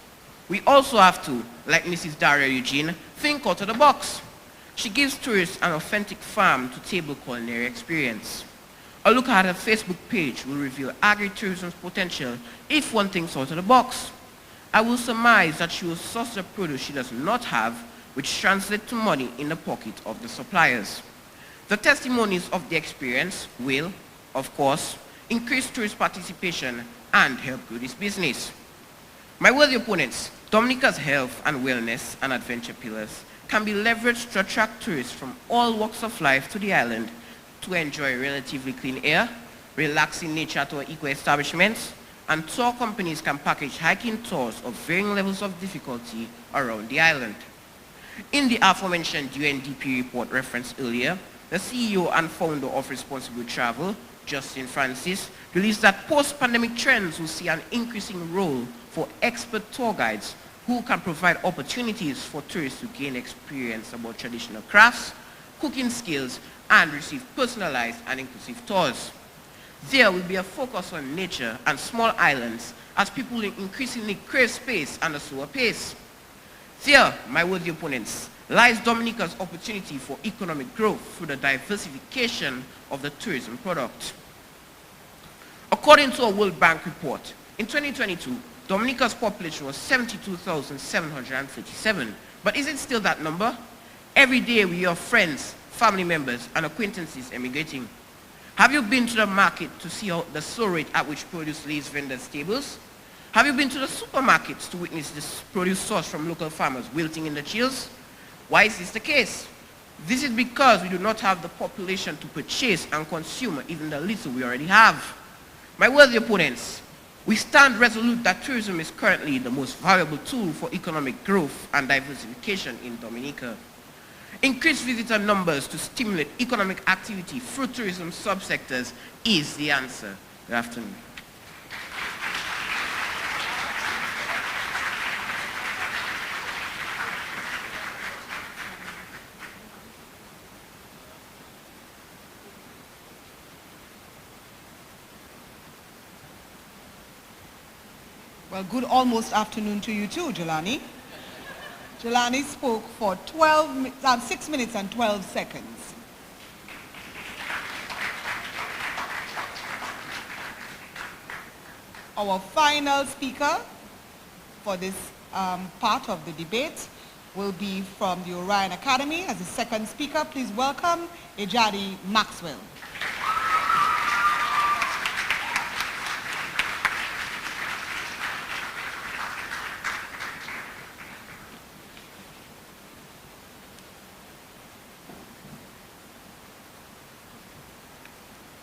F: We also have to, like Mrs. Daria Eugene, think out of the box. She gives tourists an authentic farm-to-table culinary experience. A look at her Facebook page will reveal agritourism's potential if one thinks out of the box. I will surmise that she will source the produce she does not have, which translates to money in the pocket of the suppliers. The testimonies of the experience will, of course, increase tourist participation and help grow this business. My worthy opponents, Dominica's health and wellness and adventure pillars can be leveraged to attract tourists from all walks of life to the island to enjoy relatively clean air, relaxing nature at our eco-establishments, and tour companies can package hiking tours of varying levels of difficulty around the island. In the aforementioned UNDP report referenced earlier, the CEO and founder of Responsible Travel, Justin Francis, released that post-pandemic trends will see an increasing role for expert tour guides who can provide opportunities for tourists to gain experience about traditional crafts, cooking skills, and receive personalized and inclusive tours. There will be a focus on nature and small islands as people increasingly crave space and a slower pace. There, my worthy opponents, lies Dominica's opportunity for economic growth through the diversification of the tourism product. According to a World Bank report, in 2022, Dominica's population was 72,737. But is it still that number? Every day we hear friends, family members, and acquaintances emigrating. Have you been to the market to see how the slow rate at which produce leaves vendors' tables? Have you been to the supermarkets to witness this produce sourced from local farmers wilting in the chills? Why is this the case? This is because we do not have the population to purchase and consume even the little we already have. My worthy opponents, we stand resolute that tourism is currently the most valuable tool for economic growth and diversification in Dominica. Increased visitor numbers to stimulate economic activity through tourism subsectors is the answer. Good afternoon.
C: Well, good almost afternoon to you too, Jelani. Jelani spoke for 6 minutes and 12 seconds. Our final speaker for this part of the debate will be from the Orion Academy. As the second speaker, please welcome Ejadi Maxwell.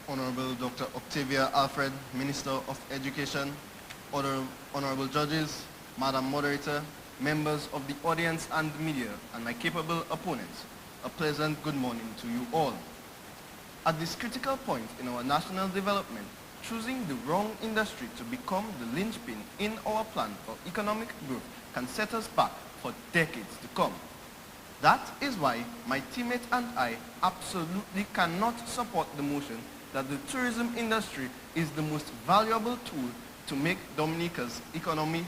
G: Honorable Dr. Octavia Alfred, Minister of Education, honorable judges, Madam Moderator, members of the audience and the media, and my capable opponents, a pleasant good morning to you all. At this critical point in our national development, choosing the wrong industry to become the linchpin in our plan for economic growth can set us back for decades to come. That is why my teammate and I absolutely cannot support the motion that the tourism industry is the most valuable tool to make Dominica's economy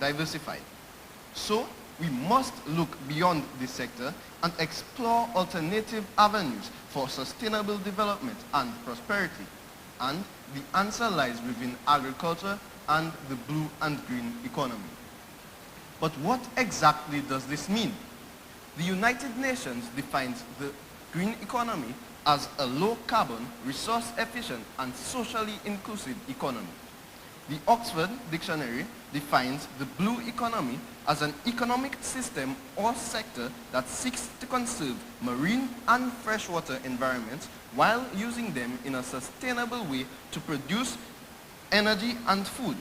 G: diversified. So we must look beyond this sector and explore alternative avenues for sustainable development and prosperity. And the answer lies within agriculture and the blue and green economy. But what exactly does this mean? The United Nations defines the green economy as a low-carbon, resource-efficient, and socially inclusive economy. The Oxford Dictionary defines the blue economy as an economic system or sector that seeks to conserve marine and freshwater environments while using them in a sustainable way to produce energy and food.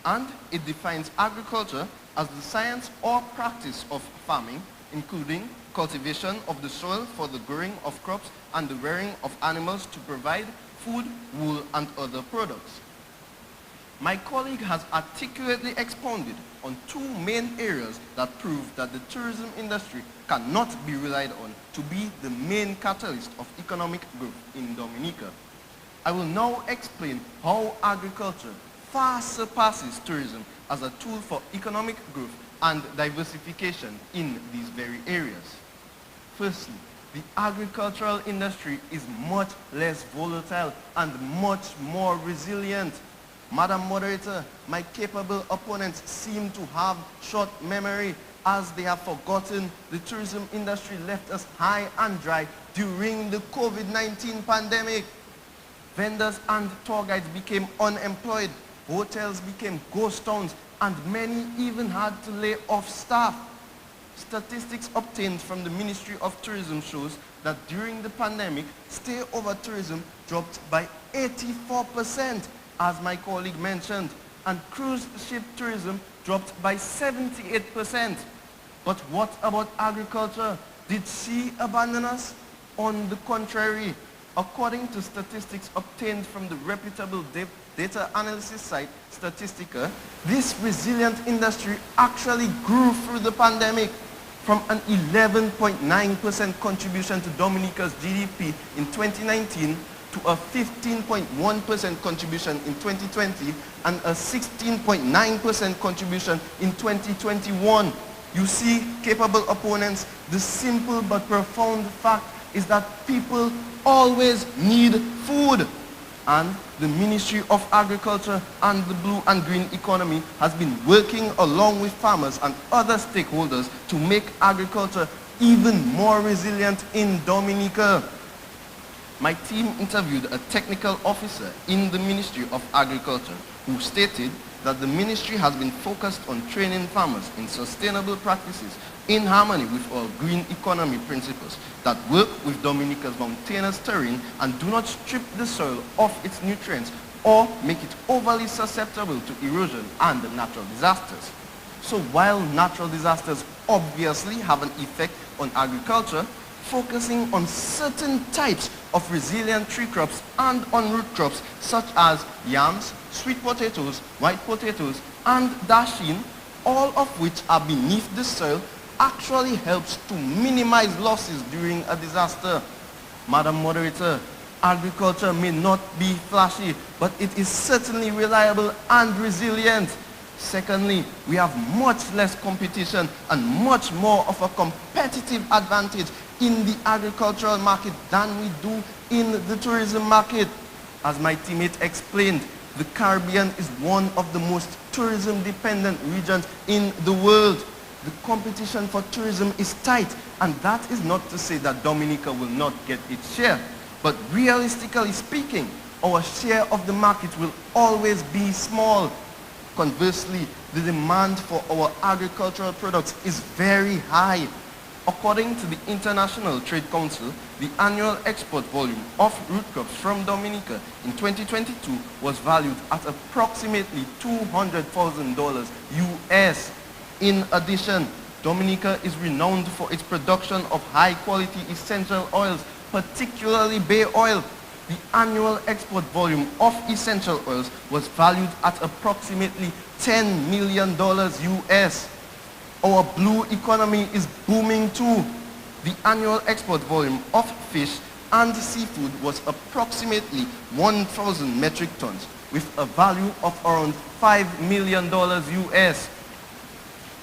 G: And it defines agriculture as the science or practice of farming, including cultivation of the soil for the growing of crops and the rearing of animals to provide food, wool, and other products. My colleague has articulately expounded on two main areas that prove that the tourism industry cannot be relied on to be the main catalyst of economic growth in Dominica. I will now explain how agriculture far surpasses tourism as a tool for economic growth and diversification in these very areas. Firstly, the agricultural industry is much less volatile and much more resilient. Madam Moderator, my capable opponents seem to have short memory as they have forgotten the tourism industry left us high and dry during the COVID-19 pandemic. Vendors and tour guides became unemployed, hotels became ghost towns, and many even had to lay off staff. Statistics obtained from the Ministry of Tourism shows that during the pandemic, stay-over tourism dropped by 84%, as my colleague mentioned, and cruise ship tourism dropped by 78%. But what about agriculture? Did she abandon us? On the contrary, according to statistics obtained from the reputable data analysis site Statistica, this resilient industry actually grew through the pandemic from an 11.9% contribution to Dominica's GDP in 2019 to a 15.1% contribution in 2020 and a 16.9% contribution in 2021. You see, capable opponents, the simple but profound fact is that people always need food. And the Ministry of Agriculture and the Blue and Green Economy has been working along with farmers and other stakeholders to make agriculture even more resilient in Dominica. My team interviewed a technical officer in the Ministry of Agriculture who stated that the ministry has been focused on training farmers in sustainable practices in harmony with our green economy principles that work with Dominica's mountainous terrain and do not strip the soil of its nutrients or make it overly susceptible to erosion and natural disasters. So while natural disasters obviously have an effect on agriculture, focusing on certain types of resilient tree crops and on root crops such as yams, sweet potatoes, white potatoes, and dasheen, all of which are beneath the soil, actually helps to minimize losses during a disaster. Madam Moderator, agriculture may not be flashy, but it is certainly reliable and resilient. Secondly, we have much less competition and much more of a competitive advantage in the agricultural market than we do in the tourism market. As my teammate explained, the Caribbean is one of the most tourism-dependent regions in the world. The competition for tourism is tight, and that is not to say that Dominica will not get its share. But realistically speaking, our share of the market will always be small. Conversely, the demand for our agricultural products is very high. According to the International Trade Council, the annual export volume of root crops from Dominica in 2022 was valued at approximately $200,000 US. In addition, Dominica is renowned for its production of high-quality essential oils, particularly bay oil. The annual export volume of essential oils was valued at approximately $10 million US. Our blue economy is booming too. The annual export volume of fish and seafood was approximately 1,000 metric tons with a value of around $5 million US.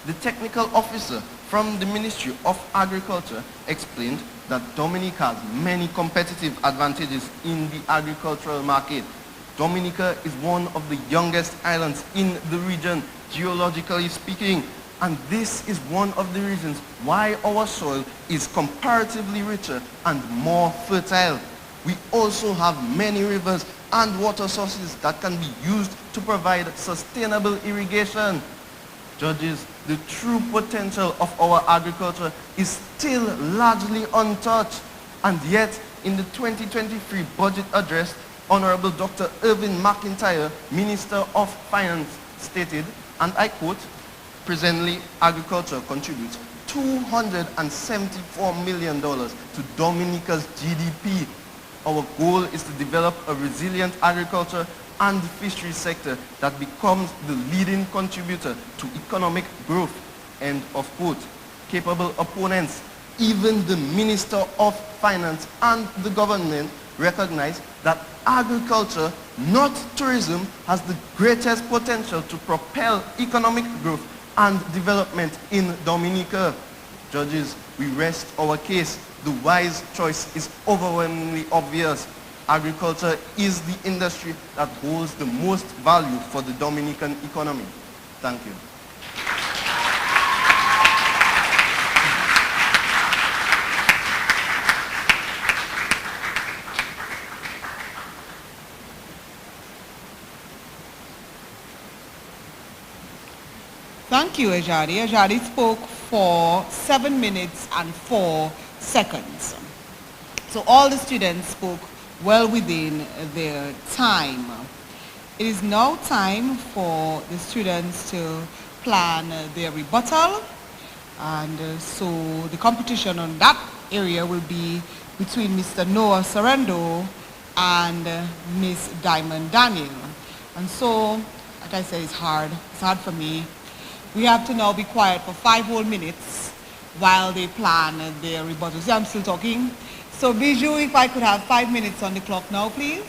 G: The technical officer from the Ministry of Agriculture explained that Dominica has many competitive advantages in the agricultural market. Dominica is one of the youngest islands in the region, geologically speaking, and this is one of the reasons why our soil is comparatively richer and more fertile. We also have many rivers and water sources that can be used to provide sustainable irrigation. Judges, the true potential of our agriculture is still largely untouched, and yet in the 2023 budget address, Honorable Dr. Irvin McIntyre, Minister of Finance, stated, and I quote, "Presently, agriculture contributes $274 million to Dominica's GDP. Our goal is to develop a resilient agriculture and the fisheries sector that becomes the leading contributor to economic growth." End of quote. Capable opponents, even the Minister of Finance and the government recognize that agriculture, not tourism, has the greatest potential to propel economic growth and development in Dominica. Judges, we rest our case. The wise choice is overwhelmingly obvious. Agriculture is the industry that holds the most value for the Dominican economy. Thank you.
C: Thank you, Ejadi. Ejadi spoke for 7 minutes and 4 seconds. So all the students spoke well within their time. It is now time for the students to plan their rebuttal, and so the competition on that area will be between Mr. Noah Sorrento and Miss Diamond Daniel. And so, like I said, it's hard. It's hard for me. We have to now be quiet for 5 whole minutes while they plan their rebuttal. See, I'm still talking. So Bijou, if I could have 5 minutes on the clock now, please.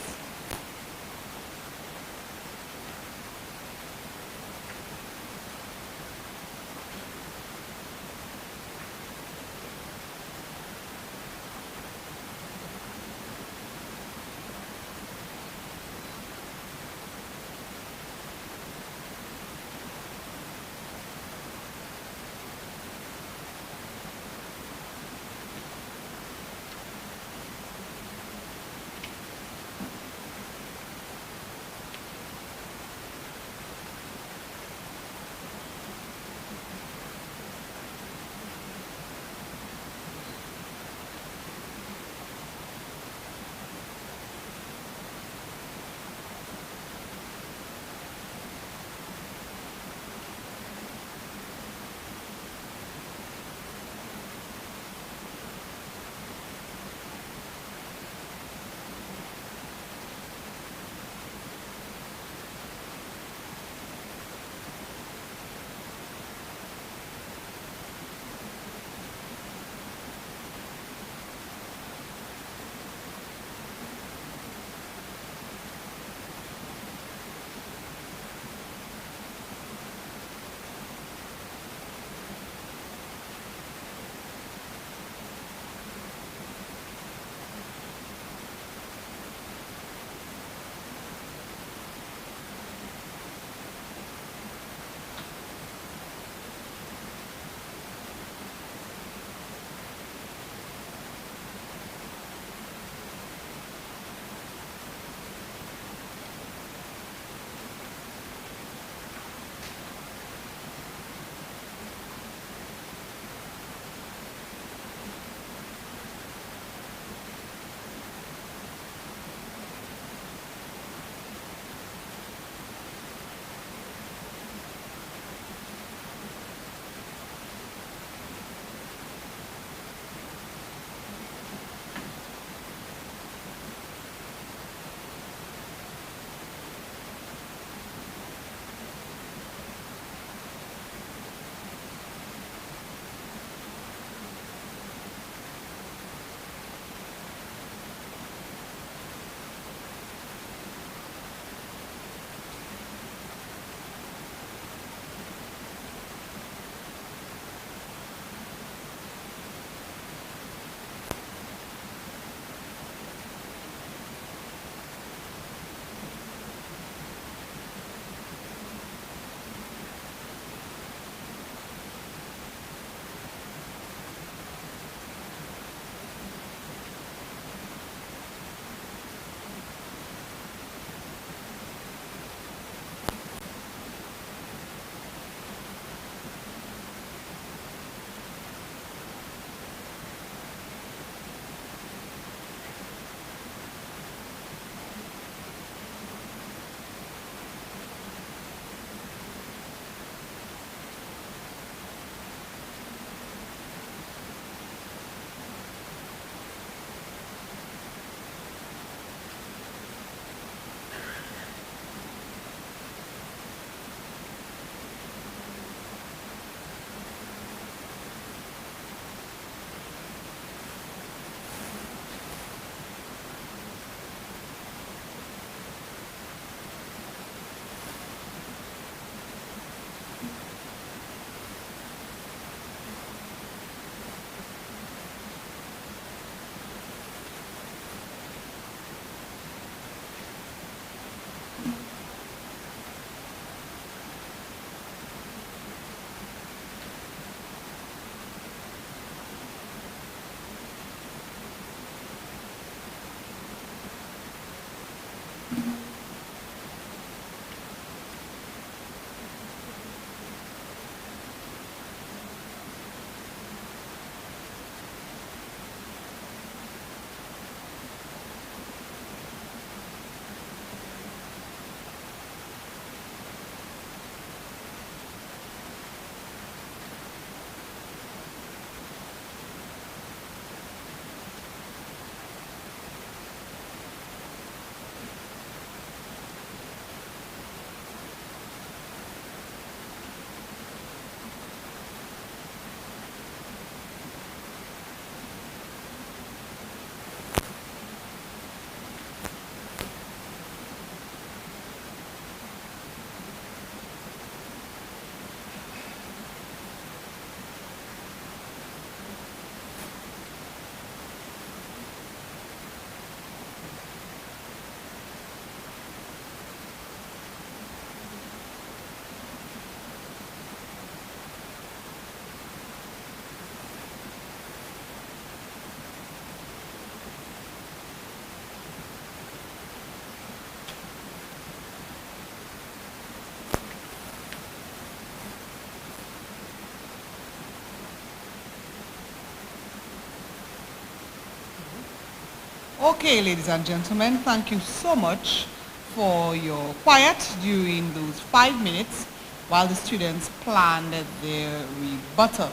C: Okay, ladies and gentlemen, thank you so much for your quiet during those 5 minutes while the students planned their rebuttal.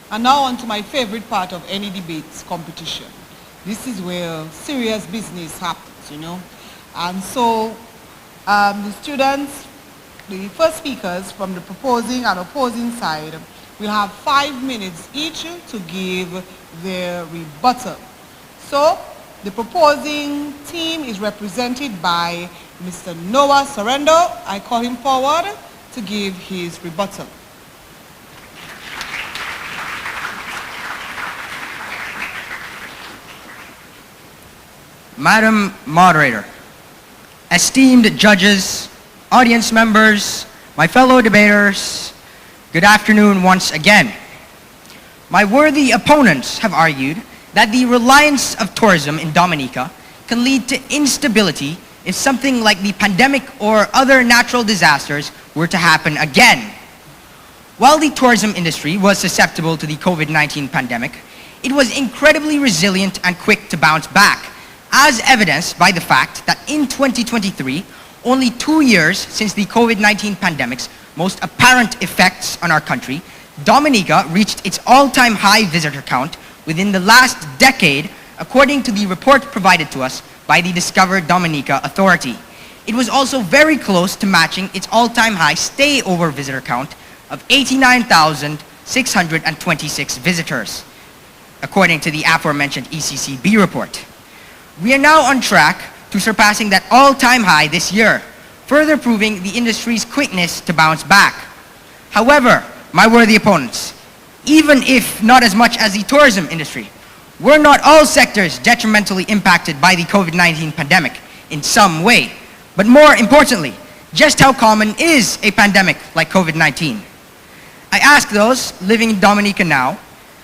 C: And now on to my favorite part of any debates competition. This is where serious business happens, you know. And so the students, the first speakers from the proposing and opposing side will have 5 minutes each to give their rebuttal. So the proposing team is represented by Mr. Noah Sorrendo. I call him forward to give his rebuttal.
D: Madam Moderator, esteemed judges, audience members, my fellow debaters, good afternoon once again. My worthy opponents have argued that the reliance of tourism in Dominica can lead to instability if something like the pandemic or other natural disasters were to happen again. While the tourism industry was susceptible to the COVID-19 pandemic, it was incredibly resilient and quick to bounce back, as evidenced by the fact that in 2023, only 2 years since the COVID-19 pandemic's most apparent effects on our country, Dominica reached its all-time high visitor count within the last decade, according to the report provided to us by the Discover Dominica Authority. It was also very close to matching its all-time high stay-over visitor count of 89,626 visitors, according to the aforementioned ECCB report. We are now on track to surpassing that all-time high this year, further proving the industry's quickness to bounce back. However, my worthy opponents, even if not as much as the tourism industry, were not all sectors detrimentally impacted by the COVID-19 pandemic in some way? But more importantly, just how common is a pandemic like COVID-19? I ask those living in Dominica now,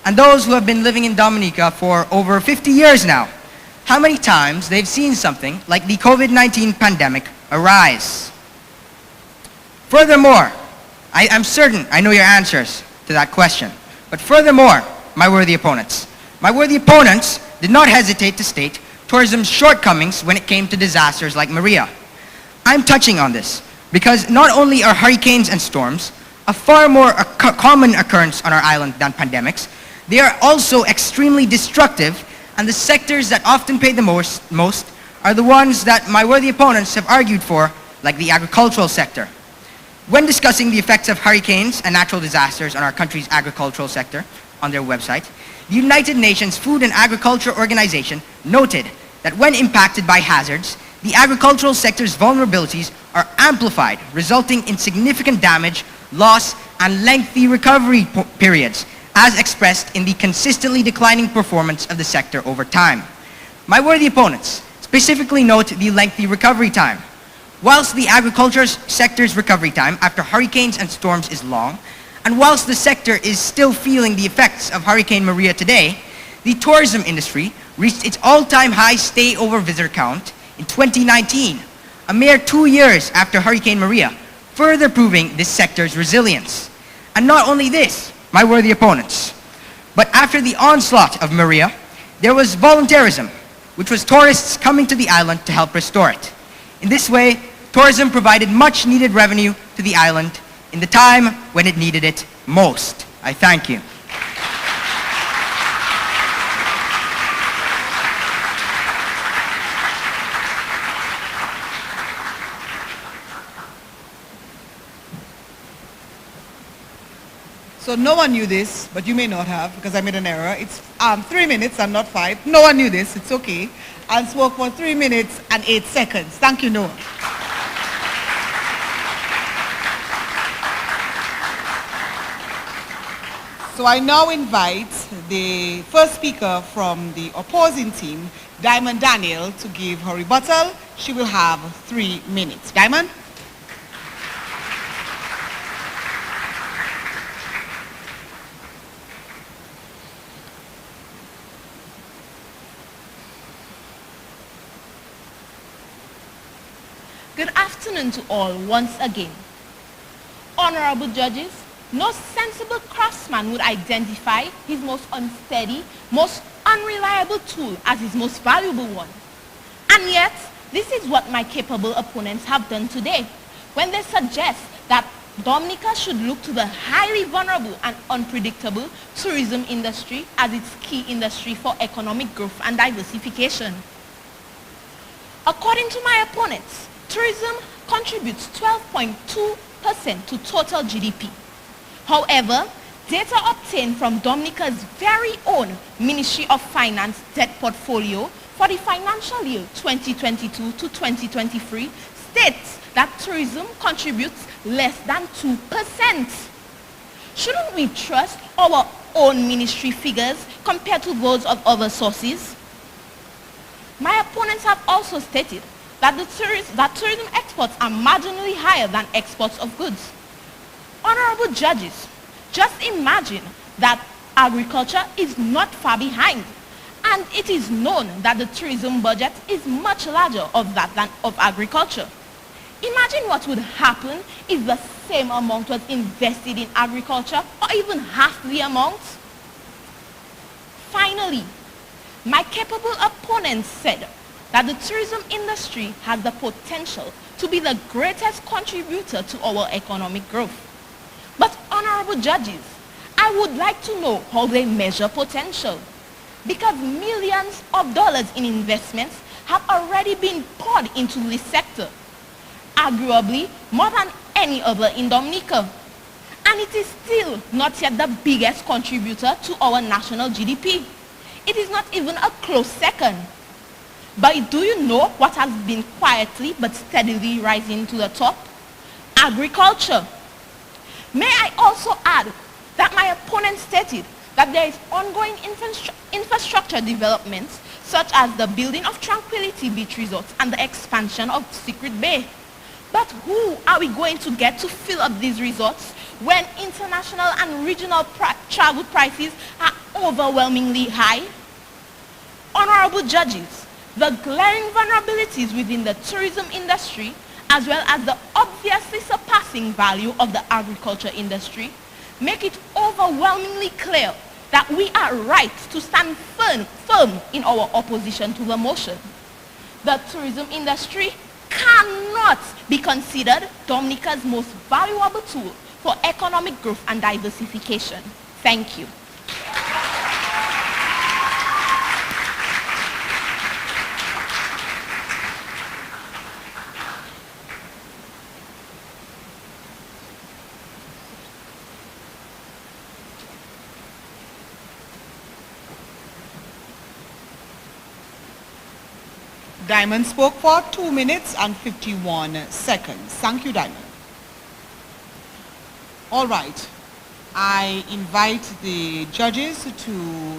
D: and those who have been living in Dominica for over 50 years now, how many times they've seen something like the COVID-19 pandemic arise. Furthermore, I'm certain I know your answers to that question. But furthermore, my worthy opponents did not hesitate to state tourism's shortcomings when it came to disasters like Maria. I'm touching on this because not only are hurricanes and storms a far more common occurrence on our island than pandemics, they are also extremely destructive, and the sectors that often pay the most are the ones that my worthy opponents have argued for, like the agricultural sector. When discussing the effects of hurricanes and natural disasters on our country's agricultural sector on their website, the United Nations Food and Agriculture Organization noted that when impacted by hazards, the agricultural sector's vulnerabilities are amplified, resulting in significant damage, loss, and lengthy recovery periods, as expressed in the consistently declining performance of the sector over time. My worthy opponents specifically note the lengthy recovery time. Whilst the agriculture sector's recovery time after hurricanes and storms is long, and whilst the sector is still feeling the effects of Hurricane Maria today, the tourism industry reached its all-time high stay-over visitor count in 2019, a mere 2 years after Hurricane Maria, further proving this sector's resilience. And not only this, my worthy opponents, but after the onslaught of Maria, there was volunteerism, which was tourists coming to the island to help restore it. In this way, tourism provided much needed revenue to the island in the time when it needed it most. I thank you.
C: So no one knew this, but you may not have, because I made an error. It's 3 minutes and not 5. No one knew this, it's okay. And spoke for 3 minutes and 8 seconds. Thank you, Noah. So I now invite the first speaker from the opposing team, Diamond Daniel, to give her rebuttal. She will have 3 minutes. Diamond?
E: Good afternoon to all once again. Honorable judges, no sensible craftsman would identify his most unsteady, most unreliable tool as his most valuable one. And yet, this is what my capable opponents have done today when they suggest that Dominica should look to the highly vulnerable and unpredictable tourism industry as its key industry for economic growth and diversification. According to my opponents, tourism contributes 12.2% to total GDP. However, data obtained from Dominica's very own Ministry of Finance debt portfolio for the financial year 2022 to 2023 states that tourism contributes less than 2%. Shouldn't we trust our own ministry figures compared to those of other sources? My opponents have also stated that tourism exports are marginally higher than exports of goods. Honorable judges, just imagine that agriculture is not far behind, and it is known that the tourism budget is much larger of that than of agriculture. Imagine what would happen if the same amount was invested in agriculture, or even half the amount. Finally, my capable opponents said that the tourism industry has the potential to be the greatest contributor to our economic growth. But honorable judges, I would like to know how they measure potential, because millions of dollars in investments have already been poured into this sector, arguably more than any other in Dominica. And it is still not yet the biggest contributor to our national GDP. It is not even a close second. But do you know what has been quietly but steadily rising to the top? Agriculture. May I also add that my opponent stated that there is ongoing infrastructure developments, such as the building of Tranquility Beach Resorts and the expansion of Secret Bay. But who are we going to get to fill up these resorts when international and regional travel prices are overwhelmingly high? Honorable judges, the glaring vulnerabilities within the tourism industry, as well as the obviously surpassing value of the agriculture industry, make it overwhelmingly clear that we are right to stand firm in our opposition to the motion. The tourism industry cannot be considered Dominica's most valuable tool for economic growth and diversification. Thank you.
C: Diamond spoke for 2 minutes and 51 seconds. Thank you, Diamond. All right. I invite the judges to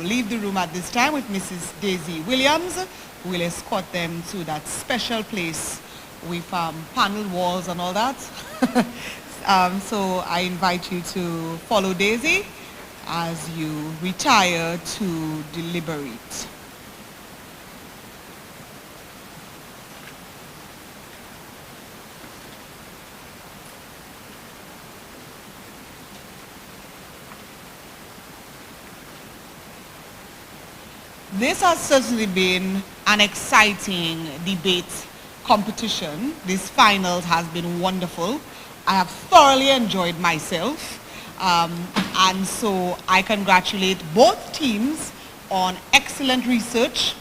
C: leave the room at this time with Mrs. Daisy Williams, who will escort them to that special place with paneled walls and all that. So I invite you to follow Daisy as you retire to deliberate. This has certainly been an exciting debate competition. This finals has been wonderful. I have thoroughly enjoyed myself. And so I congratulate both teams on excellent research.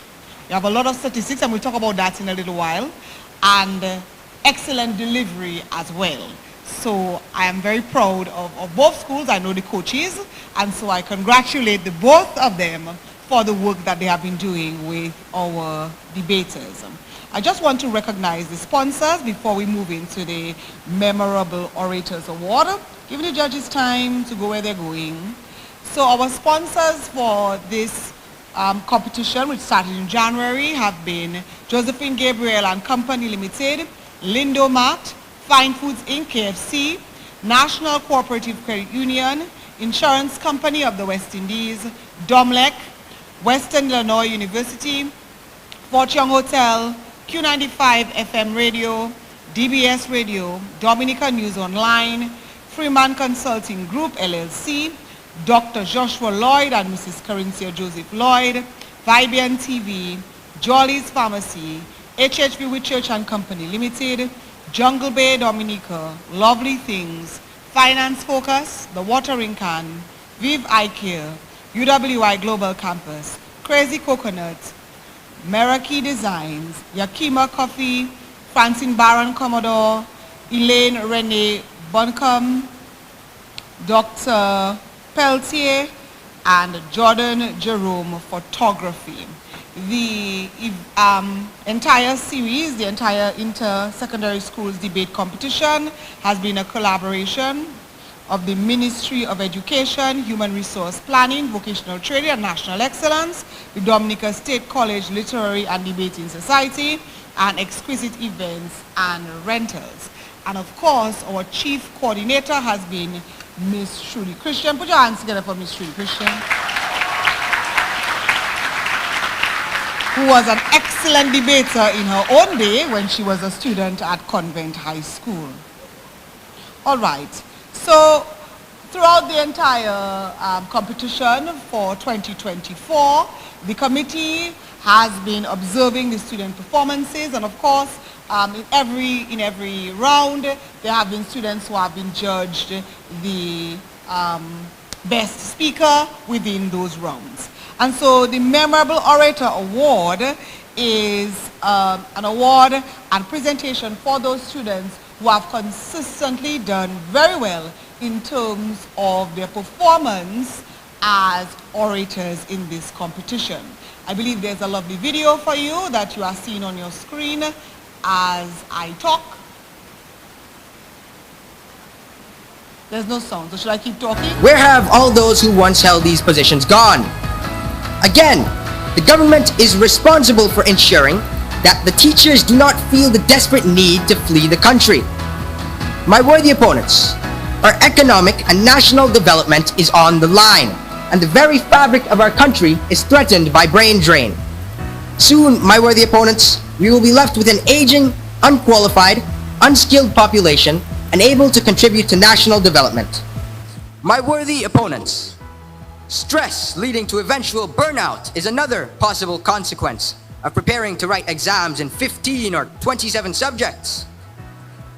C: You have a lot of statistics, and we'll talk about that in a little while, and excellent delivery as well. So I am very proud of both schools. I know the coaches, and so I congratulate the both of them for the work that they have been doing with our debaters. I just want to recognize the sponsors before we move into the Memorable Orators Award, giving the judges time to go where they're going. So our sponsors for this competition, which started in January, have been Josephine Gabriel and Company Limited, Lindomat, Fine Foods Inc., KFC, National Cooperative Credit Union, Insurance Company of the West Indies, Domlec, Western Illinois University, Fort Young Hotel, Q95 FM Radio, DBS Radio, Dominica News Online, Freeman Consulting Group LLC, Dr. Joshua Lloyd and Mrs. Carinthia Joseph Lloyd, Vibian TV, Jolly's Pharmacy, HHB with Church and Company Limited, Jungle Bay Dominica, Lovely Things, Finance Focus, The Watering Can, Viv Eye Care, UWI Global Campus, Crazy Coconut, Meraki Designs, Yakima Coffee, Francine Baron Commodore, Elaine Renee Buncombe, Dr. Peltier, and Jordan Jerome Photography. The entire series, the entire inter-secondary schools debate competition has been a collaboration of the Ministry of Education, Human Resource Planning, Vocational Training and National Excellence, the Dominica State College Literary and Debating Society, and Exquisite Events and Rentals. And of course, our chief coordinator has been Miss Trudy Christian. Put your hands together for Miss Trudy Christian, who was an excellent debater in her own day when she was a student at Convent High School. All right, so throughout the entire competition for 2024, the committee has been observing the student performances, and of course, in every round, there have been students who have been judged the best speaker within those rounds. And so the Memorable Orator Award is an award and presentation for those students who have consistently done very well in terms of their performance as orators in this competition. I believe there's a lovely video for you that you are seeing on your screen as I talk. There's no sound, so should I keep talking?
D: Where have all those who once held these positions gone? Again, the government is responsible for ensuring that the teachers do not feel the desperate need to flee the country. My worthy opponents, our economic and national development is on the line, and the very fabric of our country is threatened by brain drain. Soon, my worthy opponents, we will be left with an aging, unqualified, unskilled population unable to contribute to national development. My worthy opponents, stress leading to eventual burnout is another possible consequence of preparing to write exams in 15 or 27 subjects.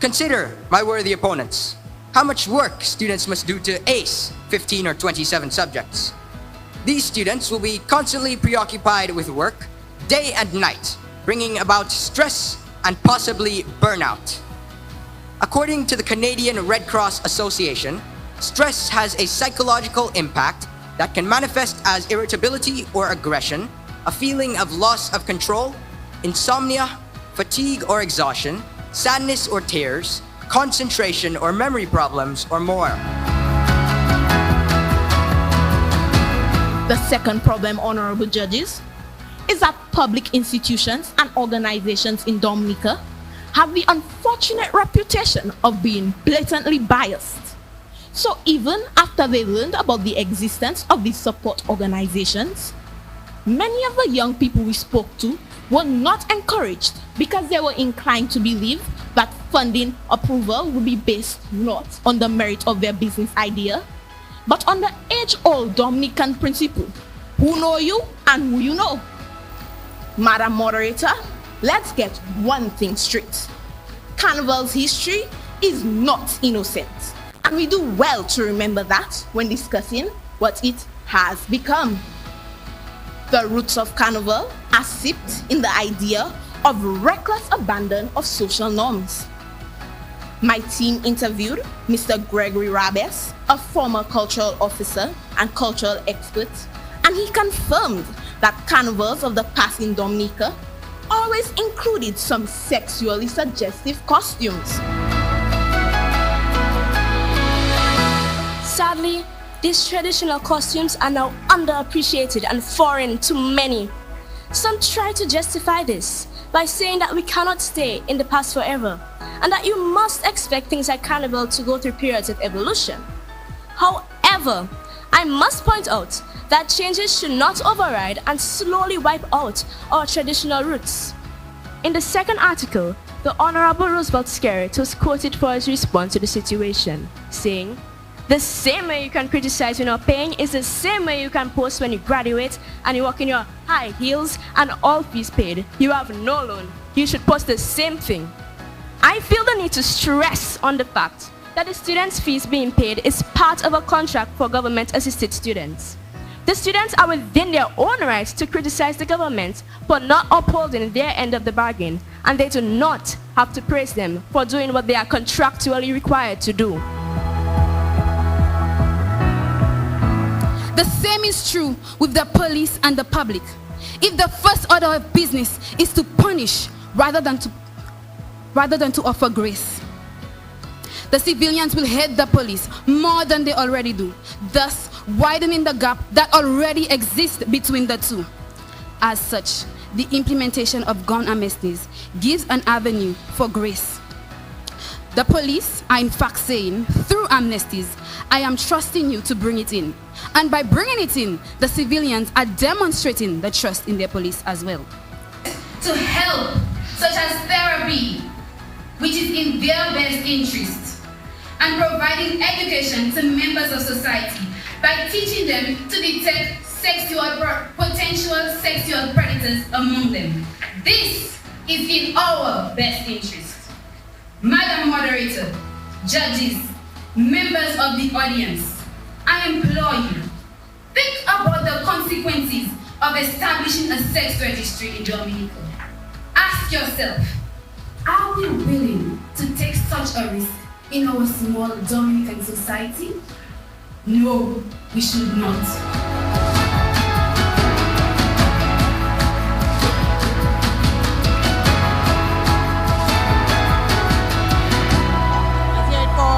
D: Consider, my worthy opponents, how much work students must do to ace 15 or 27 subjects. These students will be constantly preoccupied with work, day and night, bringing about stress and possibly burnout. According to the Canadian Red Cross Association, stress has a psychological impact that can manifest as irritability or aggression, a feeling of loss of control, insomnia, fatigue or exhaustion, sadness or tears, concentration or memory problems, or more.
E: The second problem, honorable judges, is that public institutions and organizations in Dominica have the unfortunate reputation of being blatantly biased. So even after they learned about the existence of these support organizations, many of the young people we spoke to were not encouraged because they were inclined to believe that funding approval would be based not on the merit of their business idea, but on the age-old Dominican principle, who know you and who you know. Madam Moderator, let's get one thing straight. Carnival's history is not innocent, and we do well to remember that when discussing what it has become. The roots of Carnival are steeped in the idea of reckless abandon of social norms. My team interviewed Mr. Gregory Rabes, a former cultural officer and cultural expert, and he confirmed that carnivals of the past in Dominica always included some sexually suggestive costumes.
H: Sadly, these traditional costumes are now underappreciated and foreign to many. Some try to justify this by saying that we cannot stay in the past forever and that you must expect things like carnival to go through periods of evolution. However, I must point out that changes should not override and slowly wipe out our traditional roots. In the second article, the Honorable Roosevelt Skerritt was quoted for his response to the situation, saying, The same way you can criticize when you're paying is the same way you can post when you graduate and you walk in your high heels and all fees paid. You have no loan. You should post the same thing. I feel the need to stress on the fact that the students' fees being paid is part of a contract for government-assisted students. The students are within their own rights to criticize the government for not upholding their end of the bargain, and they do not have to praise them for doing what they are contractually required to do.
I: The same is true with the police and the public. If the first order of business is to punish rather than to offer grace, the civilians will hate the police more than they already do, thus widening the gap that already exists between the two. As such, the implementation of gun amnesties gives an avenue for grace. The police are in fact saying, through amnesties, I am trusting you to bring it in. And by bringing it in, the civilians are demonstrating the trust in their police as well.
J: To help, such as therapy, which is in their best interest, and providing education to members of society by teaching them to detect potential sexual predators among them. This is in our best interest. Madam Moderator, judges, members of the audience, I implore you, think about the consequences of establishing a sex registry in Dominica. Ask yourself, are we willing to take such a risk in our small Dominican society? No, we should not.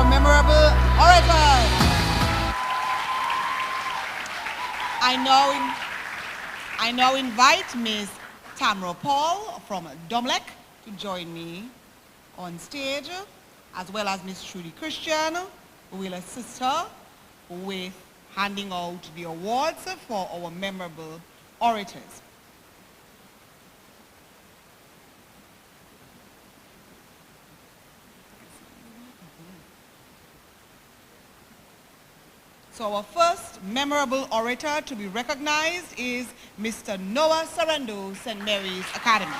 C: Memorable orators. I now invite Ms. Tamara Paul from Dominica to join me on stage, as well as Ms. Trudy Christian, who will assist her with handing out the awards for our memorable orators. So our first memorable orator to be recognized is Mr. Noah Sarando, St. Mary's Academy.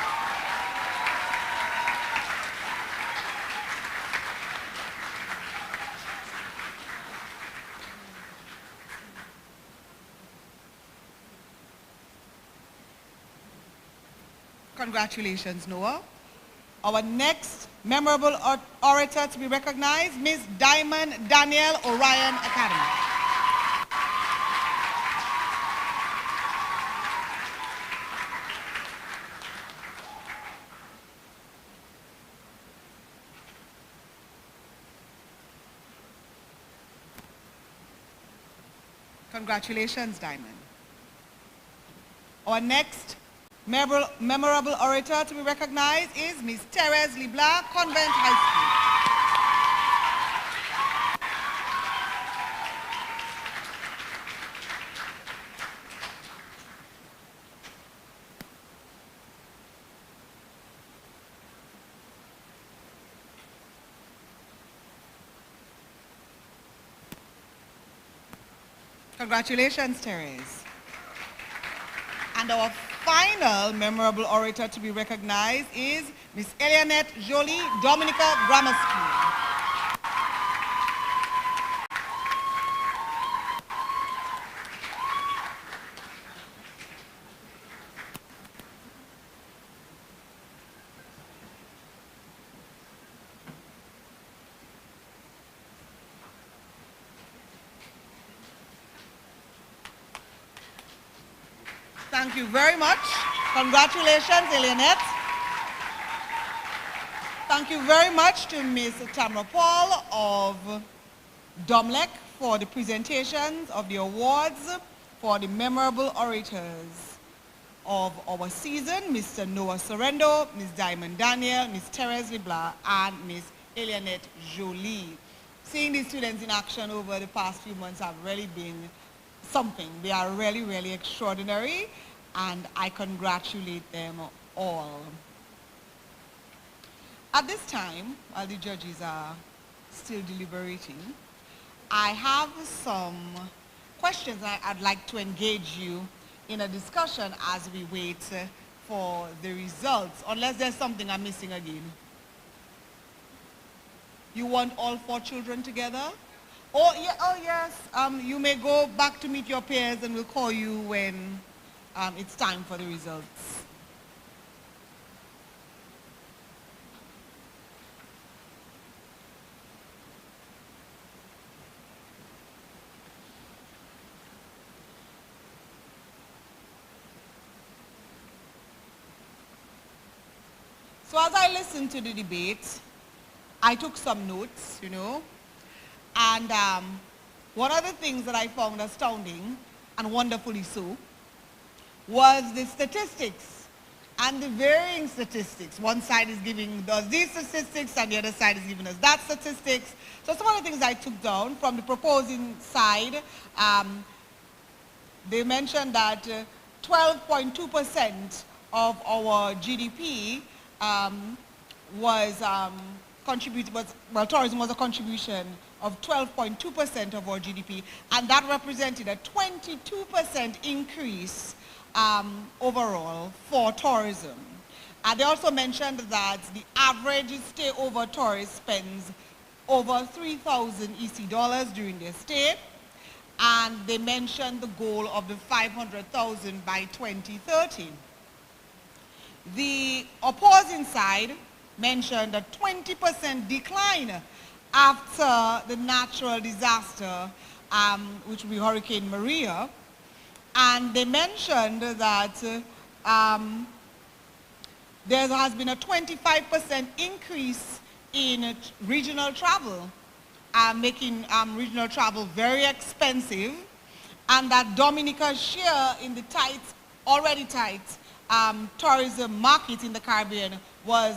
C: Congratulations, Noah. Our next memorable orator to be recognized, Ms. Diamond Danielle, Orion Academy. Congratulations, Diamond. Our next memorable orator to be recognized is Ms. Therese Libla, Convent High School. Congratulations, Therese. And our final memorable orator to be recognized is Ms. Elianette Jolie, Dominica Grammar School. Thank you very much. Congratulations, Elianette. Thank you very much to Ms. Tamara Paul of Domlec for the presentations of the awards for the memorable orators of our season, Mr. Noah Sorrendo, Ms. Diamond Daniel, Ms. Therese Leblanc, and Ms. Elianette Jolie. Seeing these students in action over the past few months have really been something. They are really, really extraordinary, and I congratulate them all. At this time, while the judges are still deliberating, I have some questions I'd like to engage you in a discussion as we wait for the results, unless there's something I'm missing again. You want all 4 children together? Oh, yeah, oh yes, you may go back to meet your peers and we'll call you when it's time for the results. So as I listened to the debate, I took some notes, you know, and one of the things that I found astounding, and wonderfully so, was the statistics and the varying statistics. One side is giving us these statistics and the other side is giving us that statistics. So some of the things I took down from the proposing side, they mentioned that 12.2% of our GDP tourism was a contribution of 12.2% of our GDP, and that represented a 22% increase overall for tourism. And they also mentioned that the average stay-over tourist spends over 3,000 EC dollars during their stay, and they mentioned the goal of the 500,000 by 2030. The opposing side mentioned a 20% decline after the natural disaster, which will be Hurricane Maria. And they mentioned that there has been a 25% increase in regional travel, making regional travel very expensive, and that Dominica's share in the already tight tourism market in the Caribbean was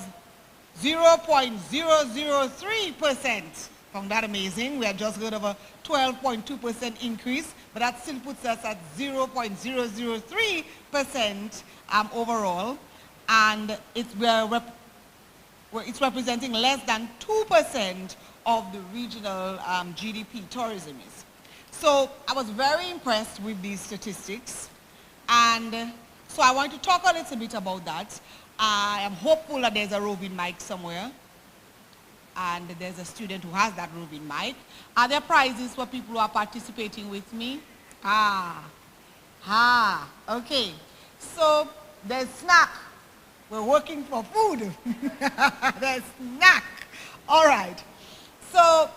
C: 0.003%. Found that amazing. We had just heard of a 12.2% increase, but that still puts us at 0.003% overall, and it's representing less than 2% of the regional GDP tourism is. So I was very impressed with these statistics, and so I want to talk a little bit about that. I am hopeful that there's a roving mic somewhere, and there's a student who has that roving mic. Are there prizes for people who are participating with me? Okay. So there's snack. We're working for food. There's snack. All right. So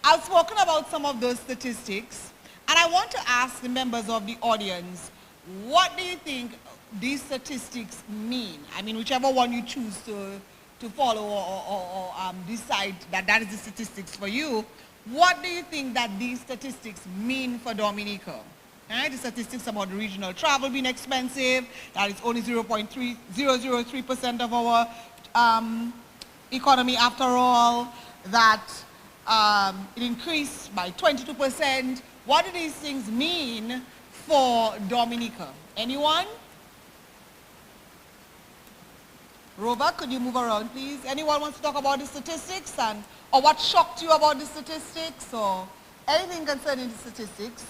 C: I've spoken about some of those statistics, and I want to ask the members of the audience, what do you think these statistics mean? I mean, whichever one you choose to follow or decide that is the statistics for you, what do you think that these statistics mean for Dominica? The statistics about the regional travel being expensive, that it's only 0.003% of our economy after all, that it increased by 22%. What do these things mean for Dominica? Anyone? Rover, could you move around, please? Anyone wants to talk about the statistics or what shocked you about the statistics or anything concerning the statistics?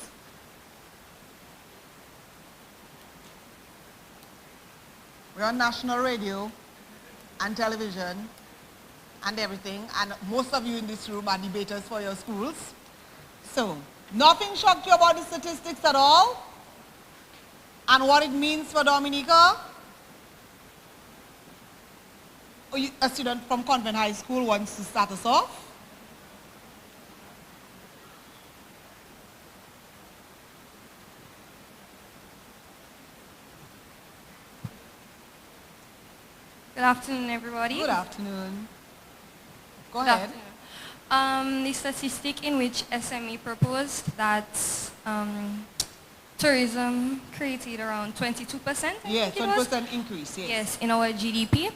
C: We're on national radio and television and everything, and most of you in this room are debaters for your schools. So, nothing shocked you about the statistics at all? And what it means for Dominica? A student from Convent High School wants to start us off.
K: Good afternoon, everybody.
C: Good afternoon. Go
K: Good
C: ahead.
K: Afternoon. The statistic in which SMA proposed that tourism created around 22%.
C: Yes, 20% increase, yes.
K: Yes, in our GDP.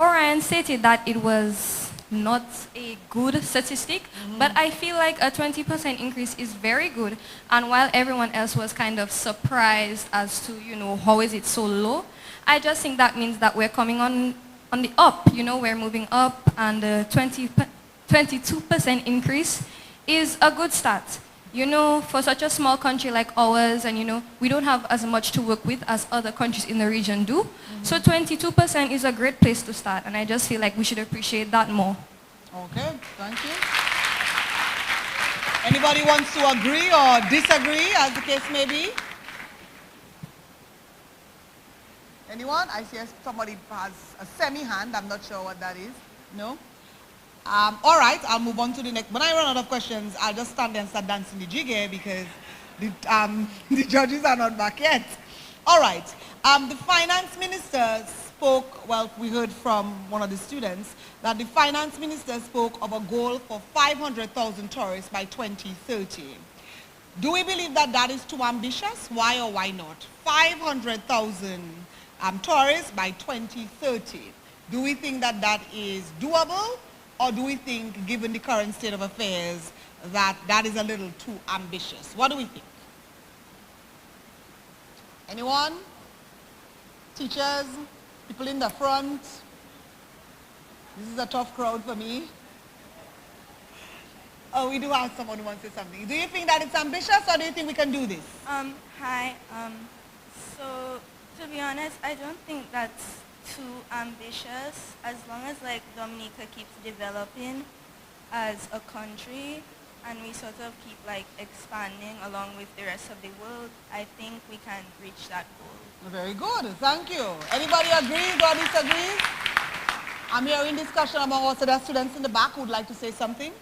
K: Orion stated that it was not a good statistic, but I feel like a 20% increase is very good. And while everyone else was kind of surprised as to, how is it so low, I just think that means that we're coming on the up, we're moving up, and 20% 22% increase is a good start. You know, for such a small country like ours, and you know, we don't have as much to work with as other countries in the region do. So 22% is a great place to start, and I just feel like we should appreciate that more.
C: Okay, thank you. Anybody wants to agree or disagree, as the case may be? Anyone? I see somebody has a semi-hand. I'm not sure what that is. No? All right, I'll move on to the next. When I run out of questions, I'll just stand there and start dancing the jiggy because the judges are not back yet. All right. The finance minister spoke, well, we heard from one of the students that the finance minister spoke of a goal for 500,000 tourists by 2030. Do we believe that that is too ambitious? Why or why not? 500,000 tourists by 2030. Do we think that that is doable? Or do we think, given the current state of affairs, that that is a little too ambitious? What do we think? Anyone? Teachers? People in the front? This is a tough crowd for me. Oh, we do have someone who wants to say something. Do you think that it's ambitious, or do you think we can do this?
B: Hi. So, to be honest, I don't think that's too ambitious. As long as like Dominica keeps developing as a country and we sort of keep like expanding along with the rest of the world, I think we can reach that goal.
C: Very good, thank you. Anybody agrees or disagrees? I'm hearing discussion among also the students in the back who would like to say something.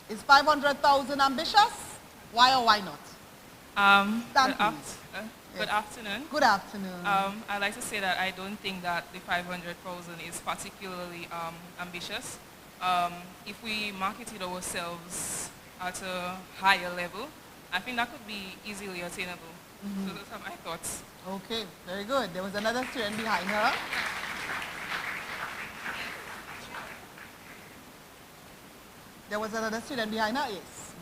C: Is 500,000 ambitious? Why or why not?
L: Good afternoon.
C: Good afternoon.
L: I'd like to say that I don't think that the 500,000 is particularly ambitious. If we marketed ourselves at a higher level, I think that could be easily attainable. So those are my thoughts.
C: Okay, very good. There was another student behind her. There was another student behind her, yes.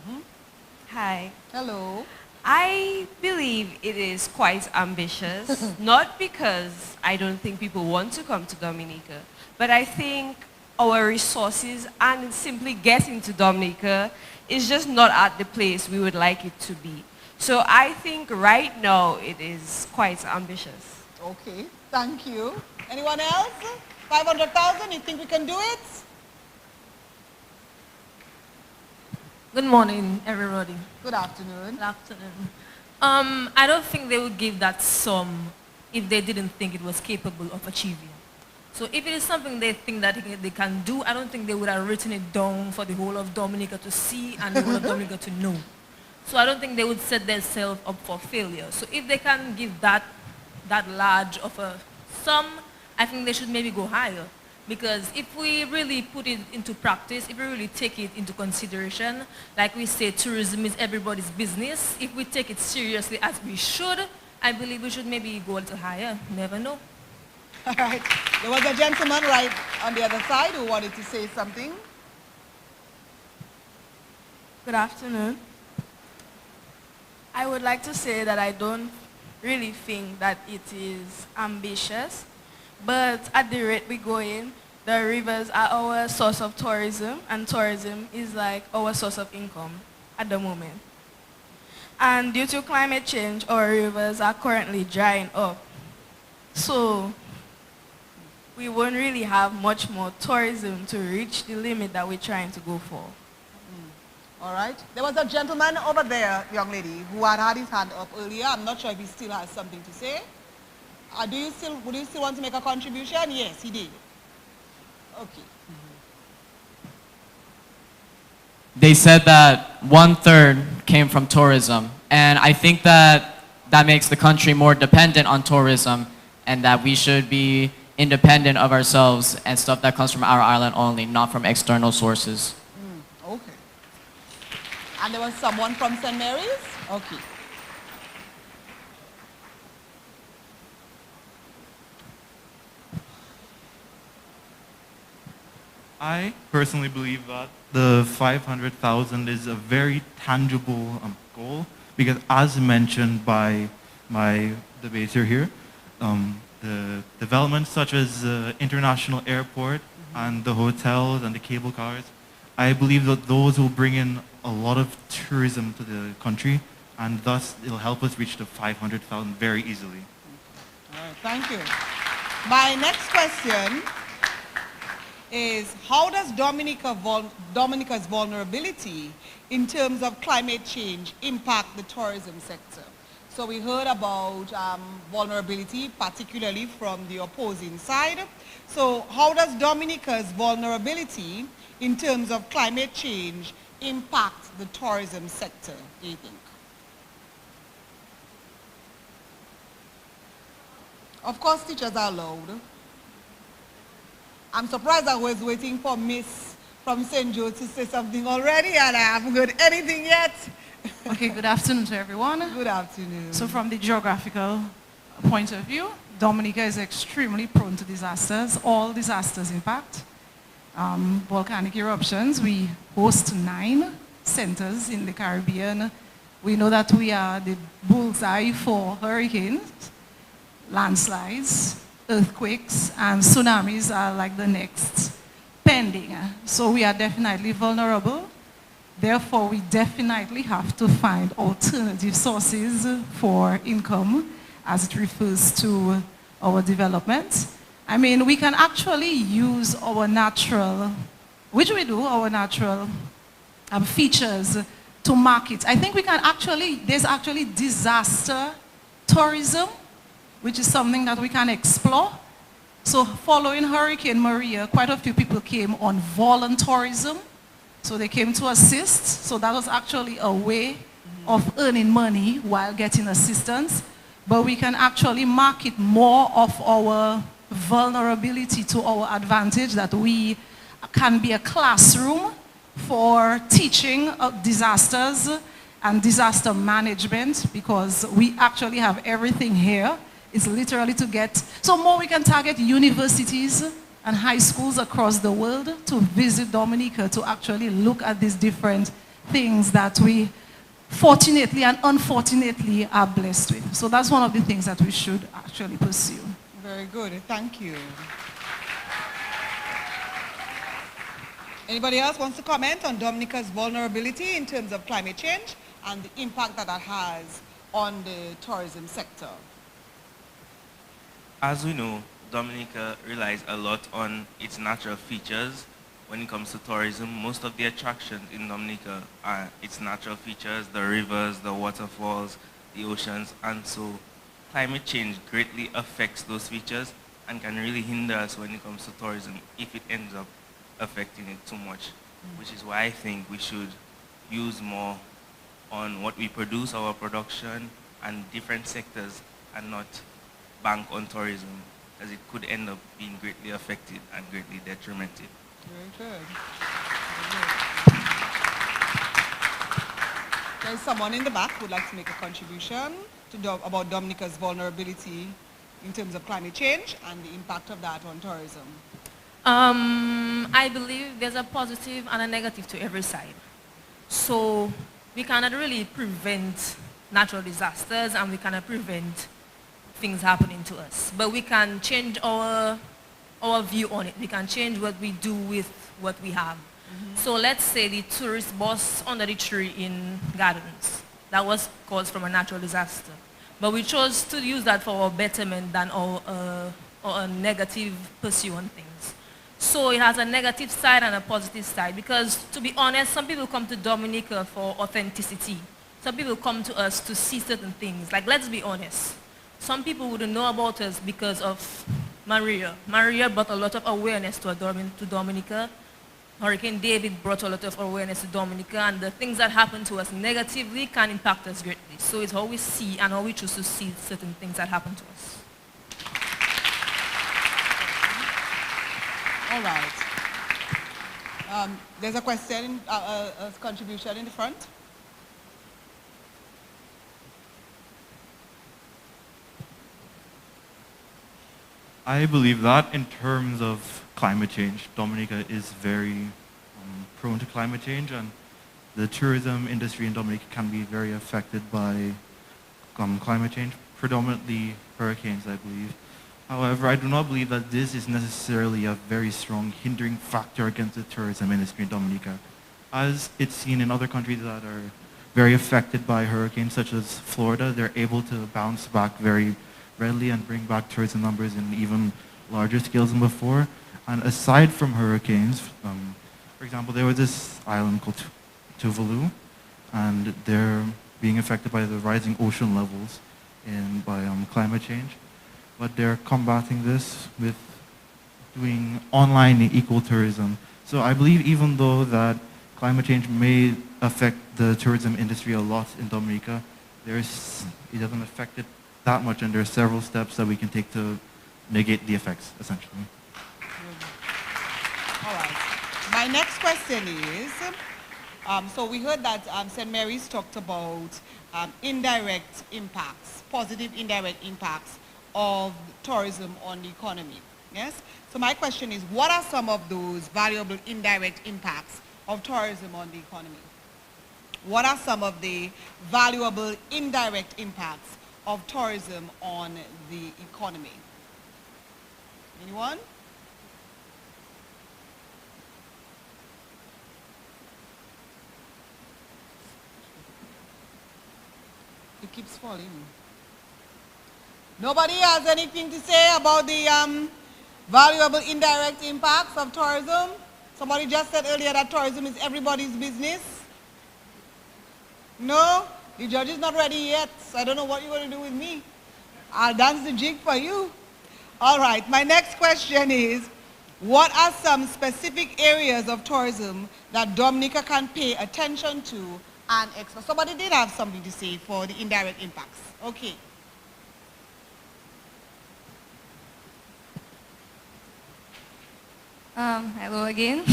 M: Hi.
C: Hello.
M: I believe it is quite ambitious, not because I don't think people want to come to Dominica, but I think our resources and simply getting to Dominica is just not at the place we would like it to be. So I think right now it is quite ambitious.
C: Okay, thank you. Anyone else? 500,000, you think we can do it?
N: Good morning, everybody.
C: Good afternoon.
N: Good afternoon. I don't think they would give that sum if they didn't think it was capable of achieving. So if it is something they think that they can do, I don't think they would have written it down for the whole of Dominica to see and the whole of Dominica to know. So I don't think they would set themselves up for failure. So if they can give that large of a sum, I think they should maybe go higher. Because if we really put it into practice, if we really take it into consideration, like we say, tourism is everybody's business. If we take it seriously as we should, I believe we should maybe go a little higher. Never know.
C: All right. There was a gentleman right on the other side who wanted to say something.
B: Good afternoon. I would like to say that I don't really think that it is ambitious, but at the rate we go in, the rivers are our source of tourism, and tourism is like our source of income at the moment. And due to climate change, our rivers are currently drying up. So we won't really have much more tourism to reach the limit that we're trying to go for.
C: All right. There was a gentleman over there, young lady, who had his hand up earlier. I'm not sure if he still has something to say. Would you still want to make a contribution? Yes, he did. Okay.
O: They said that 1/3 came from tourism, and I think that makes the country more dependent on tourism, and that we should be independent of ourselves and stuff that comes from our island only, not from external sources.
C: Okay. And there was someone from St. Mary's? Okay.
P: I personally believe that the 500,000 is a very tangible goal because, as mentioned by my debater here, the developments such as international airport and the hotels and the cable cars. I believe that those will bring in a lot of tourism to the country, and thus it'll help us reach the 500,000 very easily.
C: All right, thank you. My next question is, how does Dominica's vulnerability in terms of climate change impact the tourism sector? So we heard about vulnerability, particularly from the opposing side. So how does Dominica's vulnerability in terms of climate change impact the tourism sector, do you think? Of course, teachers are allowed. I'm surprised I was waiting for Miss from St. Joe to say something already, and I haven't heard anything yet.
Q: Okay, good afternoon to everyone.
C: Good afternoon.
Q: So from the geographical point of view, Dominica is extremely prone to disasters. All disasters, in fact. Volcanic eruptions, we host 9 centers in the Caribbean. We know that we are the bullseye for hurricanes, landslides, earthquakes, and tsunamis are like the next pending. So we are definitely vulnerable. Therefore, we definitely have to find alternative sources for income as it refers to our development. I mean, we can actually use our natural, which we do, our natural features to market. I think we can actually, there's actually disaster tourism, which is something that we can explore. So following Hurricane Maria, quite a few people came on voluntourism. So they came to assist. So that was actually a way of earning money while getting assistance. But we can actually market more of our vulnerability to our advantage, that we can be a classroom for teaching of disasters and disaster management, because we actually have everything here. It's literally to get, so more we can target universities and high schools across the world to visit Dominica to actually look at these different things that we fortunately and unfortunately are blessed with. So that's one of the things that we should actually pursue.
C: Very good, thank you. Anybody else wants to comment on Dominica's vulnerability in terms of climate change and the impact that that has on the tourism sector?
R: As we know, Dominica relies a lot on its natural features. When it comes to tourism, most of the attractions in Dominica are its natural features, the rivers, the waterfalls, the oceans, and so climate change greatly affects those features and can really hinder us when it comes to tourism if it ends up affecting it too much, which is why I think we should use more on what we produce, our production, and different sectors, and not bank on tourism, as it could end up being greatly affected and greatly detrimented.
C: Very good. There's someone in the back who would like to make a contribution to about Dominica's vulnerability in terms of climate change and the impact of that on tourism.
N: I believe there's a positive and a negative to every side. So we cannot really prevent natural disasters, and we cannot prevent things happening to us. But we can change our view on it. We can change what we do with what we have. So let's say the tourist bus under the tree in Gardens, that was caused from a natural disaster. But we chose to use that for our betterment than our negative pursuit on things. So it has a negative side and a positive side, because to be honest, some people come to Dominica for authenticity. Some people come to us to see certain things. Like, let's be honest. Some people wouldn't know about us because of Maria. Maria brought a lot of awareness to Dominica. Hurricane David brought a lot of awareness to Dominica, and the things that happen to us negatively can impact us greatly. So it's how we see and how we choose to see certain things that happen to us.
C: All right. There's a question, a contribution in the front.
P: I believe that in terms of climate change, Dominica is very prone to climate change, and the tourism industry in Dominica can be very affected by climate change, predominantly hurricanes, I believe. However, I do not believe that this is necessarily a very strong hindering factor against the tourism industry in Dominica, as it's seen in other countries that are very affected by hurricanes, such as Florida. They're able to bounce back very readily and bring back tourism numbers in even larger scales than before. And aside from hurricanes, for example, there was this island called Tuvalu, and they're being affected by the rising ocean levels by climate change. But they're combating this with doing online ecotourism. So I believe even though that climate change may affect the tourism industry a lot in Dominica, it doesn't affect it that much, and there are several steps that we can take to negate the effects, essentially.
C: All right. My next question is, so we heard that St. Mary's talked about indirect impacts, positive indirect impacts of tourism on the economy. Yes? So my question is, what are some of those valuable indirect impacts of tourism on the economy? What are some of the valuable indirect impacts of tourism on the economy? Anyone? It keeps falling. Nobody has anything to say about the valuable indirect impacts of tourism? Somebody just said earlier that tourism is everybody's business. No? The judge is not ready yet, so I don't know what you're going to do with me. I'll dance the jig for you. All right, my next question is, what are some specific areas of tourism that Dominica can pay attention to and explore? Somebody did have something to say for the indirect impacts. Okay.
K: Hello again.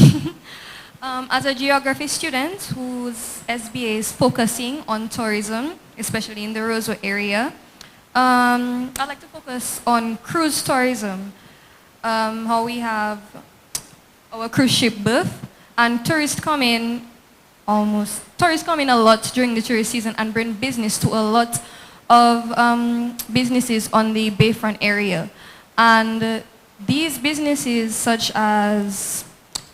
K: As a geography student whose SBA is focusing on tourism, especially in the Roseau area, I'd like to focus on cruise tourism, how we have our cruise ship berth, and tourists come in a lot during the tourist season and bring business to a lot of businesses on the Bayfront area. And these businesses such as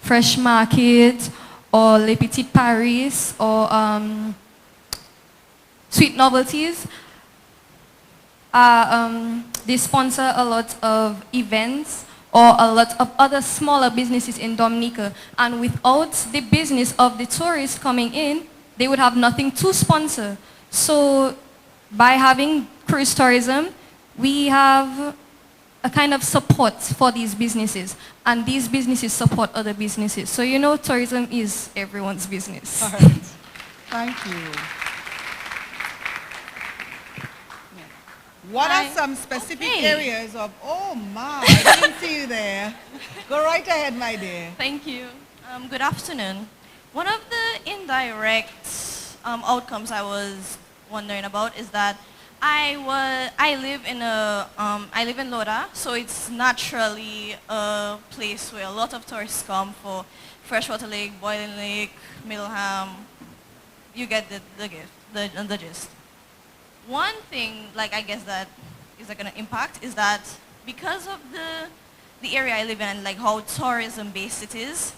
K: Fresh Market or Le Petit Paris or Sweet Novelties, they sponsor a lot of events or a lot of other smaller businesses in Dominica. And without the business of the tourists coming in, they would have nothing to sponsor. So by having cruise tourism, we have a kind of support for these businesses, and these businesses support other businesses. So you know, tourism is everyone's business.
C: All right. Thank you. What are some specific areas of, oh my, I didn't see you there. Go right ahead, my dear.
S: Thank you. Good afternoon. One of the indirect outcomes I was wondering about is that I live in Loda, so it's naturally a place where a lot of tourists come for Freshwater Lake, Boiling Lake, Middleham. You get the gist. One thing, I guess that is going to impact is that because of the area I live in and how tourism based it is,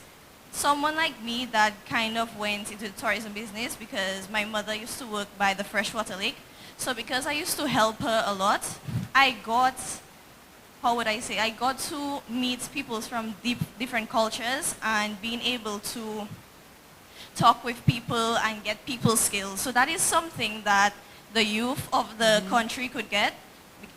S: someone like me that kind of went into the tourism business because my mother used to work by the Freshwater Lake. So because I used to help her a lot, I got to meet people from different cultures and being able to talk with people and get people skills. So that is something that the youth of the country could get,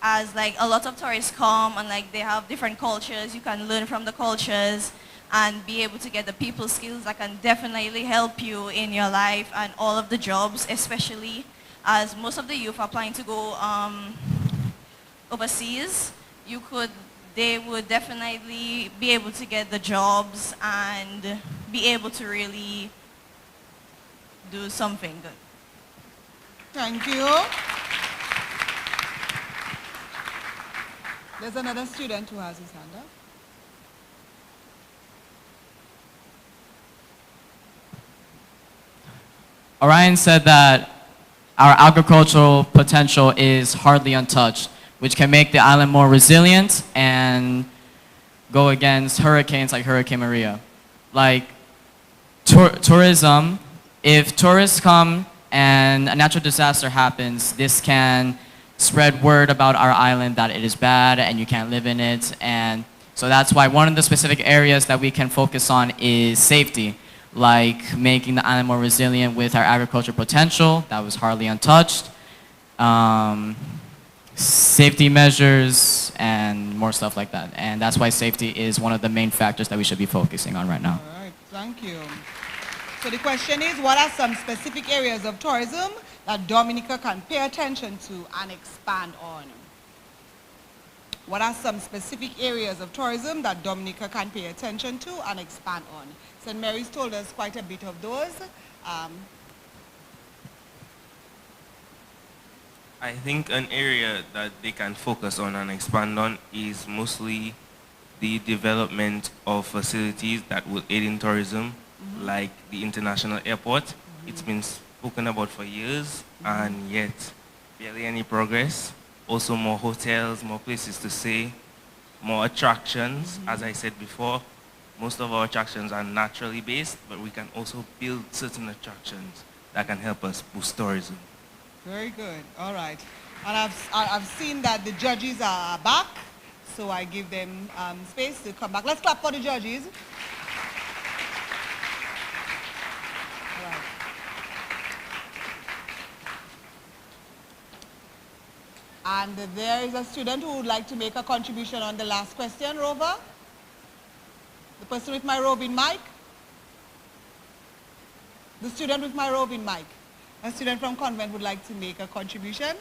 S: as a lot of tourists come and they have different cultures. You can learn from the cultures and be able to get the people skills that can definitely help you in your life and all of the jobs, especially as most of the youth are planning to go overseas. They would definitely be able to get the jobs and be able to really do something good.
C: Thank you. There's another student who has his hand up.
O: Orion said that our agricultural potential is hardly untouched, which can make the island more resilient and go against hurricanes like Hurricane Maria. Like tourism, if tourists come and a natural disaster happens, this can spread word about our island that it is bad and you can't live in it. And so that's why one of the specific areas that we can focus on is safety, like making the island more resilient with our agricultural potential that was hardly untouched, safety measures, and more stuff like that. And that's why safety is one of the main factors that we should be focusing on right now.
C: All right, thank you. So the question is, what are some specific areas of tourism that Dominica can pay attention to and expand on? What are some specific areas of tourism that Dominica can pay attention to and expand on? St. Mary's told us quite a bit of those.
R: I think an area that they can focus on and expand on is mostly the development of facilities that will aid in tourism, like the international airport. It's been spoken about for years, and yet barely any progress. Also more hotels, more places to stay, more attractions. As I said before, most of our attractions are naturally based, but we can also build certain attractions that can help us boost tourism.
C: Very good. All right. And I've seen that the judges are back, so I give them space to come back. Let's clap for the judges. All right. And there is a student who would like to make a contribution on the last question. Rover? The person with my roving mic? The student with my roving mic. A student from Convent would like to make a contribution.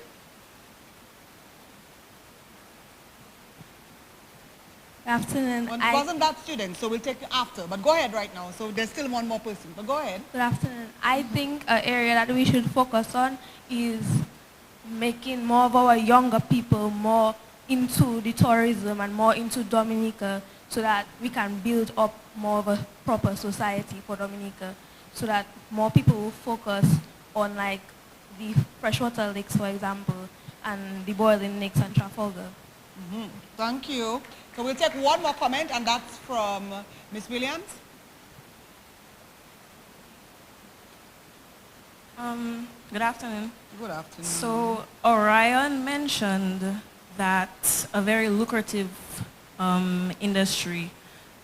B: Good afternoon.
C: Well, it wasn't that student, so we'll take you after. But go ahead right now. So there's still one more person. But go ahead.
B: Good afternoon. I think an area that we should focus on is making more of our younger people more into the tourism and more into Dominica, so that we can build up more of a proper society for Dominica, so that more people will focus on like the freshwater lakes, for example, and the boiling lakes and Trafalgar.
C: Thank you. So we'll take one more comment, and that's from Ms. Williams.
T: Good afternoon.
C: Good afternoon.
T: So Orion mentioned that a very lucrative industry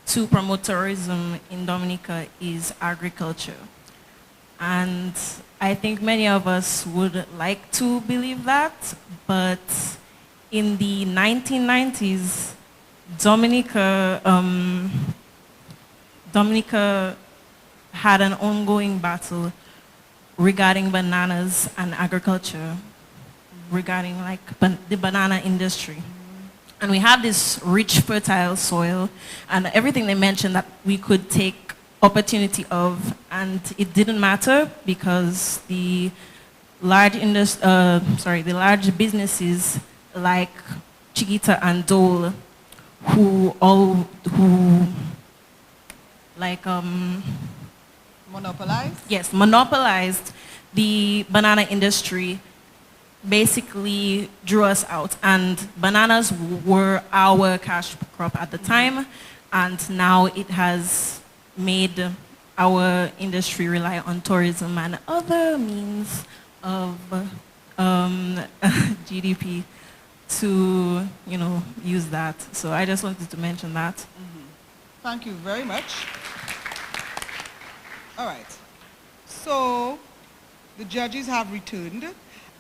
T: to promote tourism in Dominica is agriculture. And I think many of us would like to believe that, but in the 1990s, Dominica had an ongoing battle regarding bananas and agriculture, regarding like the banana industry. And we have this rich, fertile soil, and everything they mentioned that we could take opportunity of, and it didn't matter because the large the large businesses like Chiquita and Dole, who
C: monopolized?
T: Yes, monopolized the banana industry, basically drew us out. And bananas were our cash crop at the time, and now it has made our industry rely on tourism and other means of GDP to, use that. So I just wanted to mention that.
C: Thank you very much. All right. So the judges have returned.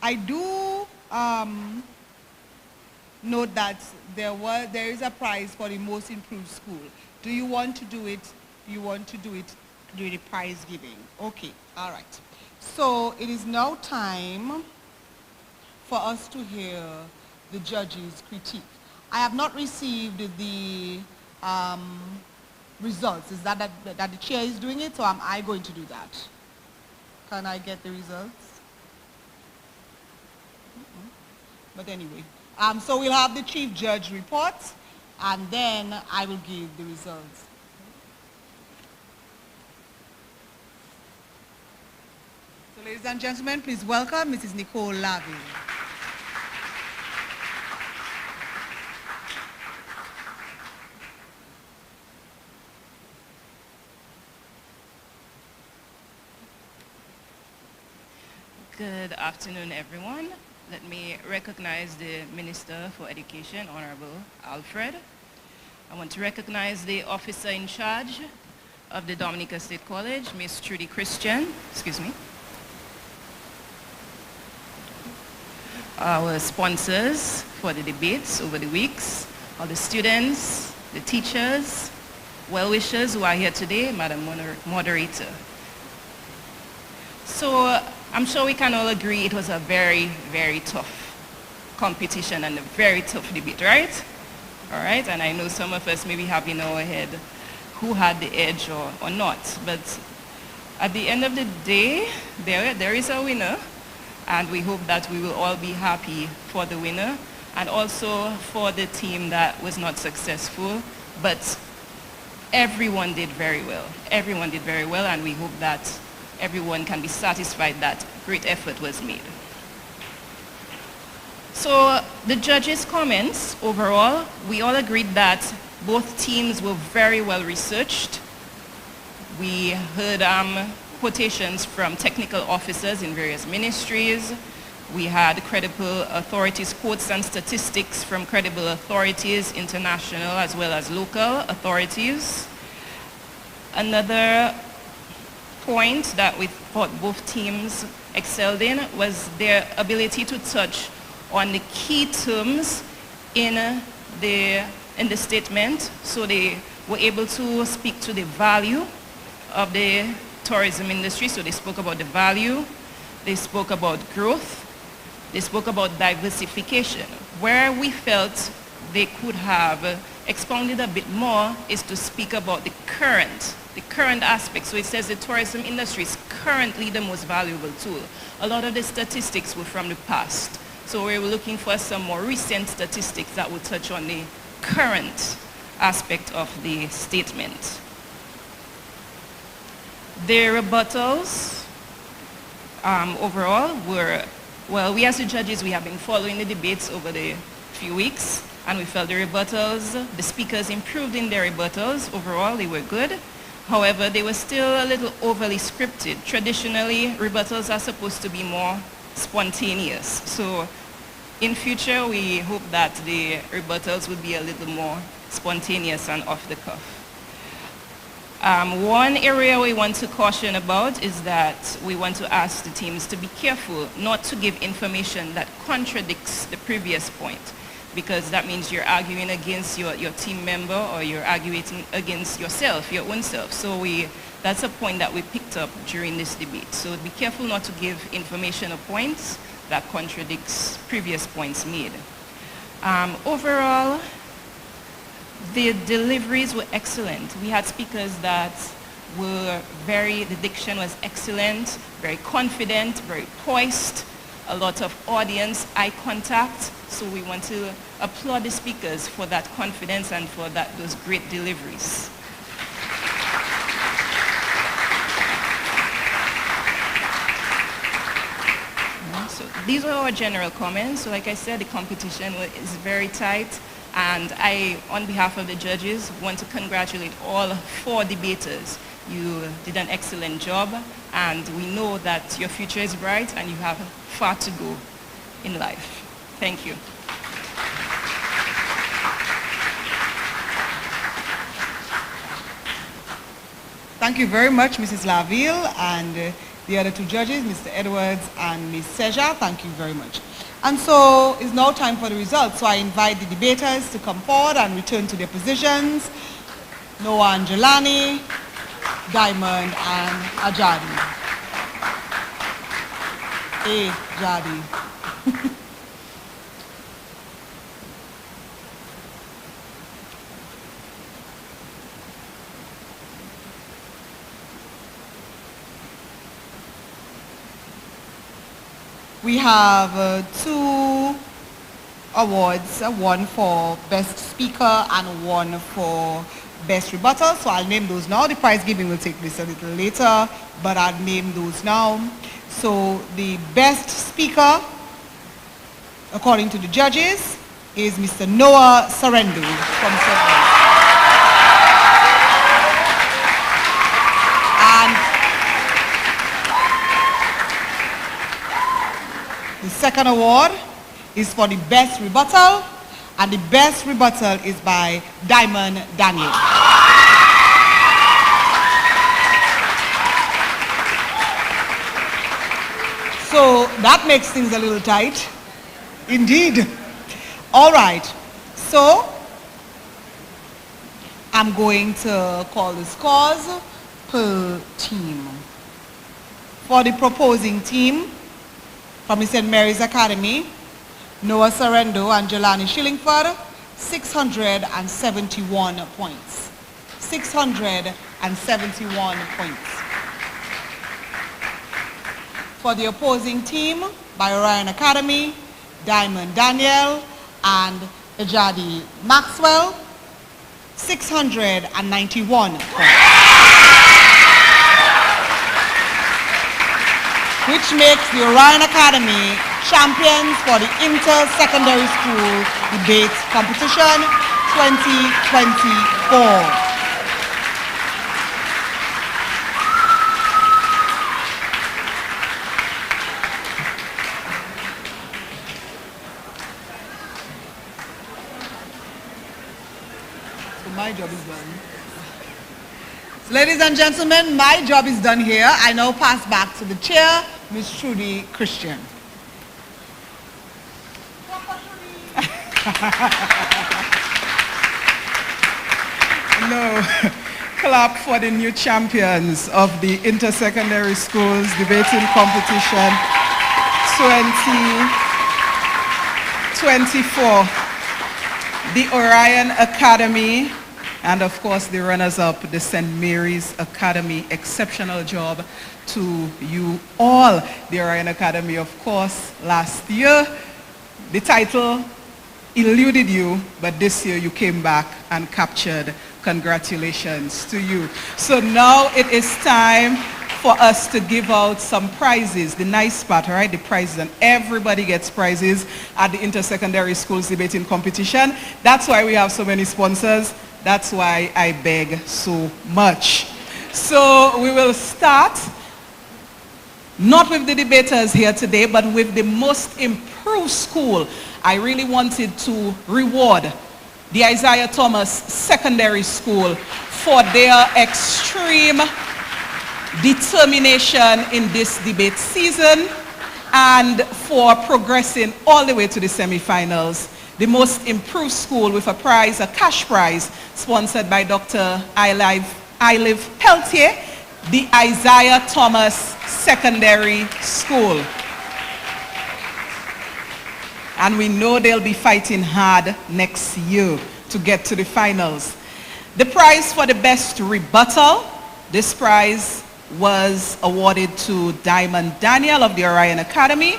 C: I do note that there is a prize for the most improved school. Do you want to do it? You want to do it during the prize giving? Okay. All right. So it is now time for us to hear the judges' critique. I have not received the results. Is that the chair is doing it, or am I going to do that? Can I get the results? But anyway, so we'll have the chief judge report, and then I will give the results. So ladies and gentlemen, please welcome Mrs. Nicole Lavin.
U: Good afternoon, everyone. Let me recognize the Minister for Education, Honorable Alfred. I want to recognize the officer in charge of the Dominica State College, Miss Trudy Christian. Excuse me. Our sponsors for the debates over the weeks, all the students, the teachers, well-wishers who are here today, Madam Moderator. So I'm sure we can all agree it was a very, very tough competition and a very tough debate, right? All right, and I know some of us maybe have in our head who had the edge or not, but at the end of the day, there is a winner, and we hope that we will all be happy for the winner and also for the team that was not successful, but everyone did very well. Everyone did very well, and we hope that everyone can be satisfied that great effort was made. So the judges' comments overall, we all agreed that both teams were very well researched. We heard quotations from technical officers in various ministries. We had credible authorities, quotes and statistics from credible authorities, international as well as local authorities. Another point that we thought both teams excelled in was their ability to touch on the key terms in the statement. So they were able to speak to the value of the tourism industry. So they spoke about the value, they spoke about growth, they spoke about diversification. Where we felt they could have expounded a bit more is to speak about the current aspect. So it says the tourism industry is currently the most valuable tool. A lot of the statistics were from the past. So we were looking for some more recent statistics that would touch on the current aspect of the statement. The rebuttals overall were, well, we as the judges, we have been following the debates over the few weeks, and we felt the rebuttals, the speakers improved in their rebuttals. Overall, they were good. However, they were still a little overly scripted. Traditionally, rebuttals are supposed to be more spontaneous. So in future, we hope that the rebuttals will be a little more spontaneous and off the cuff. One area we want to caution about is that we want to ask the teams to be careful not to give information that contradicts the previous point, because that means you're arguing against your team member, or you're arguing against yourself, your own self. So that's a point that we picked up during this debate. So be careful not to give information or points that contradicts previous points made. Overall, the deliveries were excellent. We had speakers that were the diction was excellent, very confident, very poised, a lot of audience eye contact. So we want to applaud the speakers for that confidence and for those great deliveries. So these are our general comments. So like I said, the competition is very tight. And I, on behalf of the judges, want to congratulate all 4 debaters. You did an excellent job, and we know that your future is bright and you have far to go in life. Thank you.
C: Thank you very much, Mrs. Laville, and the other 2 judges, Mr. Edwards and Ms. Seja. Thank you very much. And so it's now time for the results. So I invite the debaters to come forward and return to their positions. Noah and Jelani, Diamond and Ajadi. Jadi. We have 2 awards, one for Best Speaker and one for Best Rebuttal. So I'll name those now. The prize giving will take place a little later, but I'll name those now. So the Best Speaker, according to the judges, is Mr. Noah Sarendu from St. The second award is for the best rebuttal, and the best rebuttal is by Diamond Daniel. So that makes things a little tight. Indeed. All right. So I'm going to call the scores per team. For the proposing team from the St. Mary's Academy, Noah Sarendo and Jelani Shillingford, 671 points. 671 points. For the opposing team by Orion Academy, Diamond Daniel and Ejadi Maxwell, 691 points. Which makes the Orion Academy champions for the Inter-Secondary School Debate Competition 2024. My job is done. So ladies and gentlemen, my job is done here. I now pass back to the chair, Ms. Trudy Christian.
A: No, clap for the new champions of the Inter-Secondary Schools Debating Competition 2024. The Orion Academy, and of course the runners-up, the St. Mary's Academy. Exceptional job to you all. The Orion Academy, of course, last year the title eluded you, but this year you came back and captured. Congratulations to you. So now it is time for us to give out some prizes. The nice part, right? The prizes, and everybody gets prizes at the Inter-Secondary Schools Debating Competition. That's why we have so many sponsors. That's why I beg so much. So we will start not with the debaters here today, but with the most improved school. I really wanted to reward the Isaiah Thomas Secondary School for their extreme determination in this debate season and for progressing all the way to the semifinals. The most improved school with a prize, a cash prize, sponsored by Dr. Iliv Peltier, the Isaiah Thomas Secondary School. And we know they'll be fighting hard next year to get to the finals. The prize for the best rebuttal, this prize was awarded to Diamond Daniel of the Orion Academy.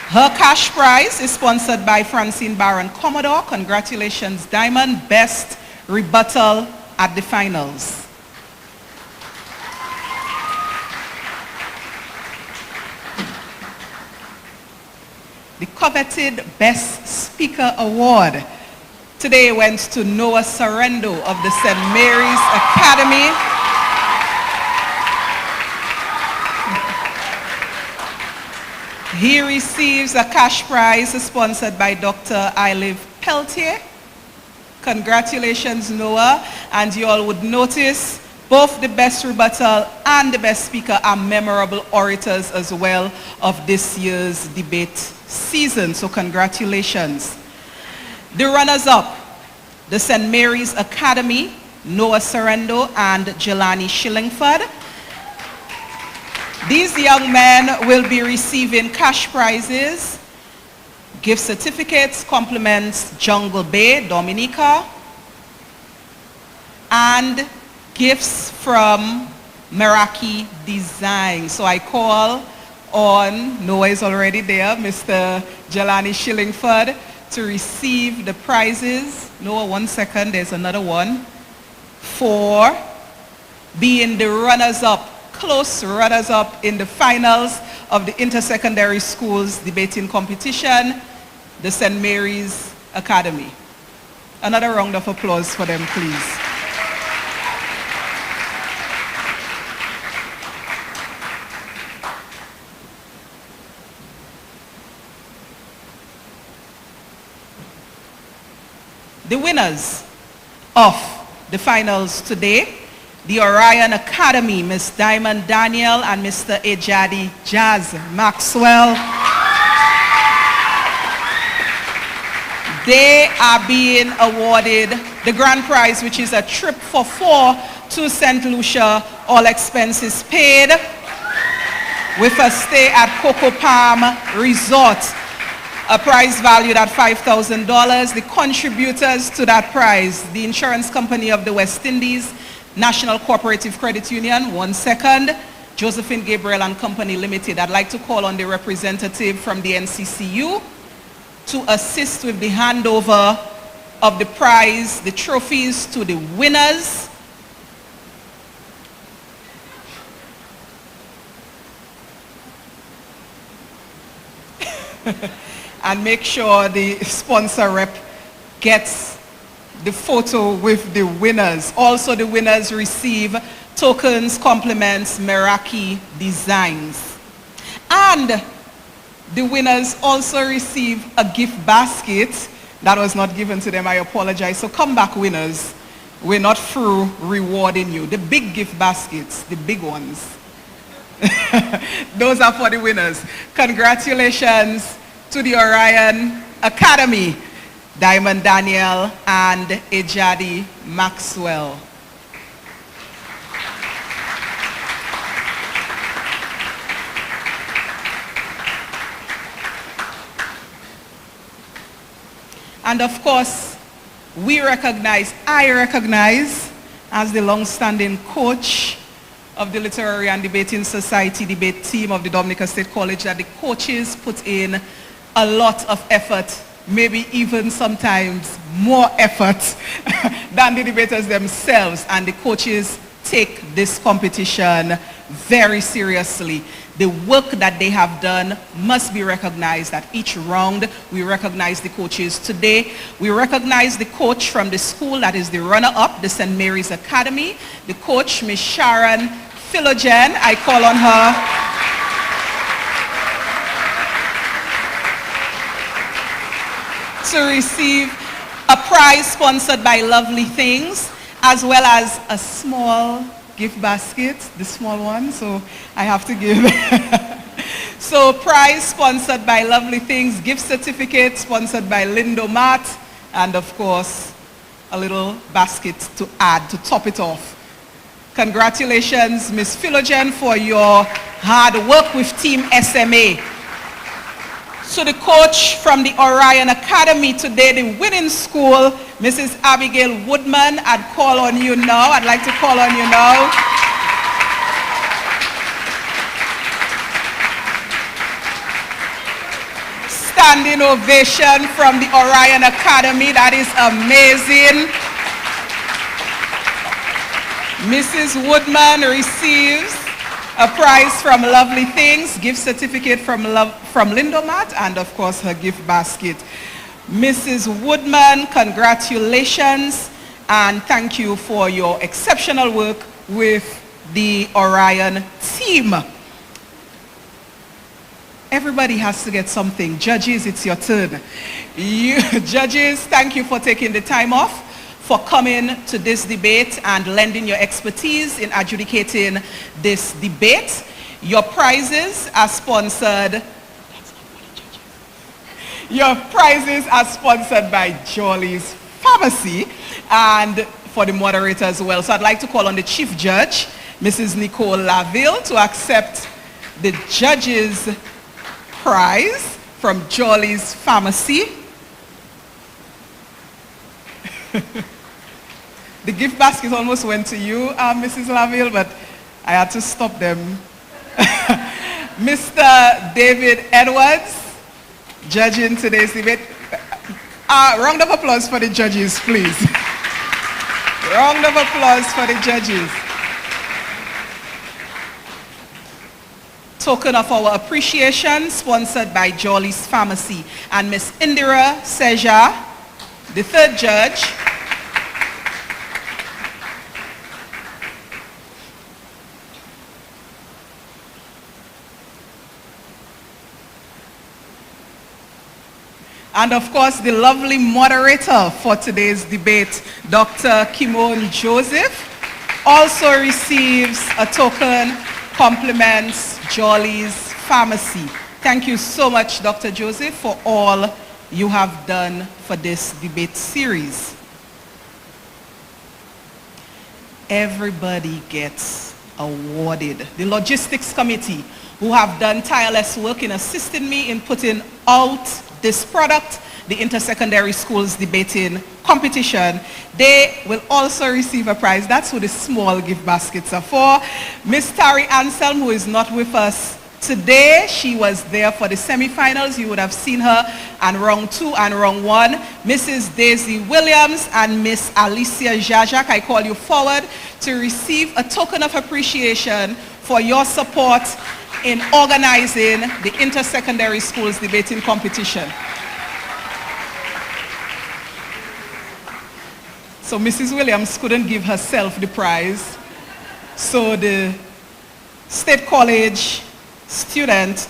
A: Her cash prize is sponsored by Francine Baron Commodore. Congratulations, Diamond. Best rebuttal at the finals. The coveted Best Speaker Award today went to Noah Sarendo of the St. Mary's Academy. He receives a cash prize sponsored by Dr. Iliv Peltier. Congratulations, Noah. And you all would notice both the best rebuttal and the best speaker are memorable orators as well of this year's debate season. So congratulations. The runners-up, the St. Mary's Academy, Noah Sarendo and Jelani Shillingford. These young men will be receiving cash prizes, gift certificates, compliments, Jungle Bay, Dominica, and gifts from Meraki Design. So I call on, Noah is already there, Mr. Jelani Shillingford, to receive the prizes. Noah, 1 second, there's another one. For being the runners-up, close runners-up in the finals of the Inter-Secondary Schools Debating Competition, the St. Mary's Academy. Another round of applause for them, please. the winners of the finals today, the Orion Academy, Miss Diamond Daniel and Mr. Ejadi Jazz Maxwell. They are being awarded the grand prize, which is a trip for 4 to St. Lucia, all expenses paid, with a stay at Coco Palm Resort, a prize valued at $5,000. The contributors to that prize, the Insurance Company of the West Indies, National Cooperative Credit Union, 1 second, Josephine Gabriel and Company Limited. I'd like to call on the representative from the NCCU to assist with the handover of the prize, the trophies to the winners. And make sure the sponsor rep gets the photo with the winners. Also, the winners receive tokens, compliments, Meraki designs. And the winners also receive a gift basket that was not given to them. I apologize. So come back, winners. We're not through rewarding you. The big gift baskets, the big ones. Those are for the winners. Congratulations to the Orion Academy, Diamond Daniel and Ejadi Maxwell. And of course, I recognize as the long-standing coach of the Literary and Debating Society debate team of the Dominica State College, that the coaches put in a lot of effort, maybe even sometimes more effort than the debaters themselves, and the coaches take this competition very seriously. The work that they have done must be recognized at each round. We recognize the coaches today. We recognize the coach from the school that is the runner-up, the St. Mary's Academy, the coach, Miss Sharon Philogen. I call on her to receive a prize sponsored by Lovely Things, as well as a small gift basket, the small one, so I have to give. So prize sponsored by Lovely Things, gift certificate sponsored by Lindomat, and of course, a little basket to add, to top it off. Congratulations, Ms. Philogen, for your hard work with Team SMA. So the coach from the Orion Academy today, the winning school, Mrs. Abigail Woodman, I'd call on you now. I'd like to call on you now. Standing ovation from the Orion Academy. That is amazing. Mrs. Woodman receives a prize from Lovely Things, gift certificate from Lindomat, and of course her gift basket. Mrs. Woodman, congratulations and thank you for your exceptional work with the Orion team. Everybody has to get something. Judges, it's your turn. You judges, thank you for taking the time off, for coming to this debate and lending your expertise in adjudicating this debate. Your prizes are sponsored. Your prizes are sponsored by Jolly's Pharmacy and for the moderator as well. So I'd like to call on the Chief Judge, Mrs. Nicole Laville, to accept the judge's prize from Jolly's Pharmacy. The gift basket almost went to you, Mrs. Laville, but I had to stop them. Mr. David Edwards, judging today's debate. Round of applause for the judges, please. Round of applause for the judges. Token of our appreciation, sponsored by Jolly's Pharmacy. And Miss Indira Seja, the third judge. And of course, the lovely moderator for today's debate, Dr. Kimon Joseph, also receives a token, compliments Jolly's Pharmacy. Thank you so much, Dr. Joseph, for all you have done for this debate series. Everybody gets awarded. The logistics committee, who have done tireless work in assisting me in putting out this product, the Intersecondary Schools Debating Competition, they will also receive a prize. That's who the small gift baskets are for. Miss Tari Anselm, who is not with us today, she was there for the semifinals. You would have seen her on round 2 and round 1. Mrs. Daisy Williams and Miss Alicia Jajak, I call you forward to receive a token of appreciation for your support in organizing the Intersecondary Schools Debating Competition. So Mrs. Williams couldn't give herself the prize, so the State College student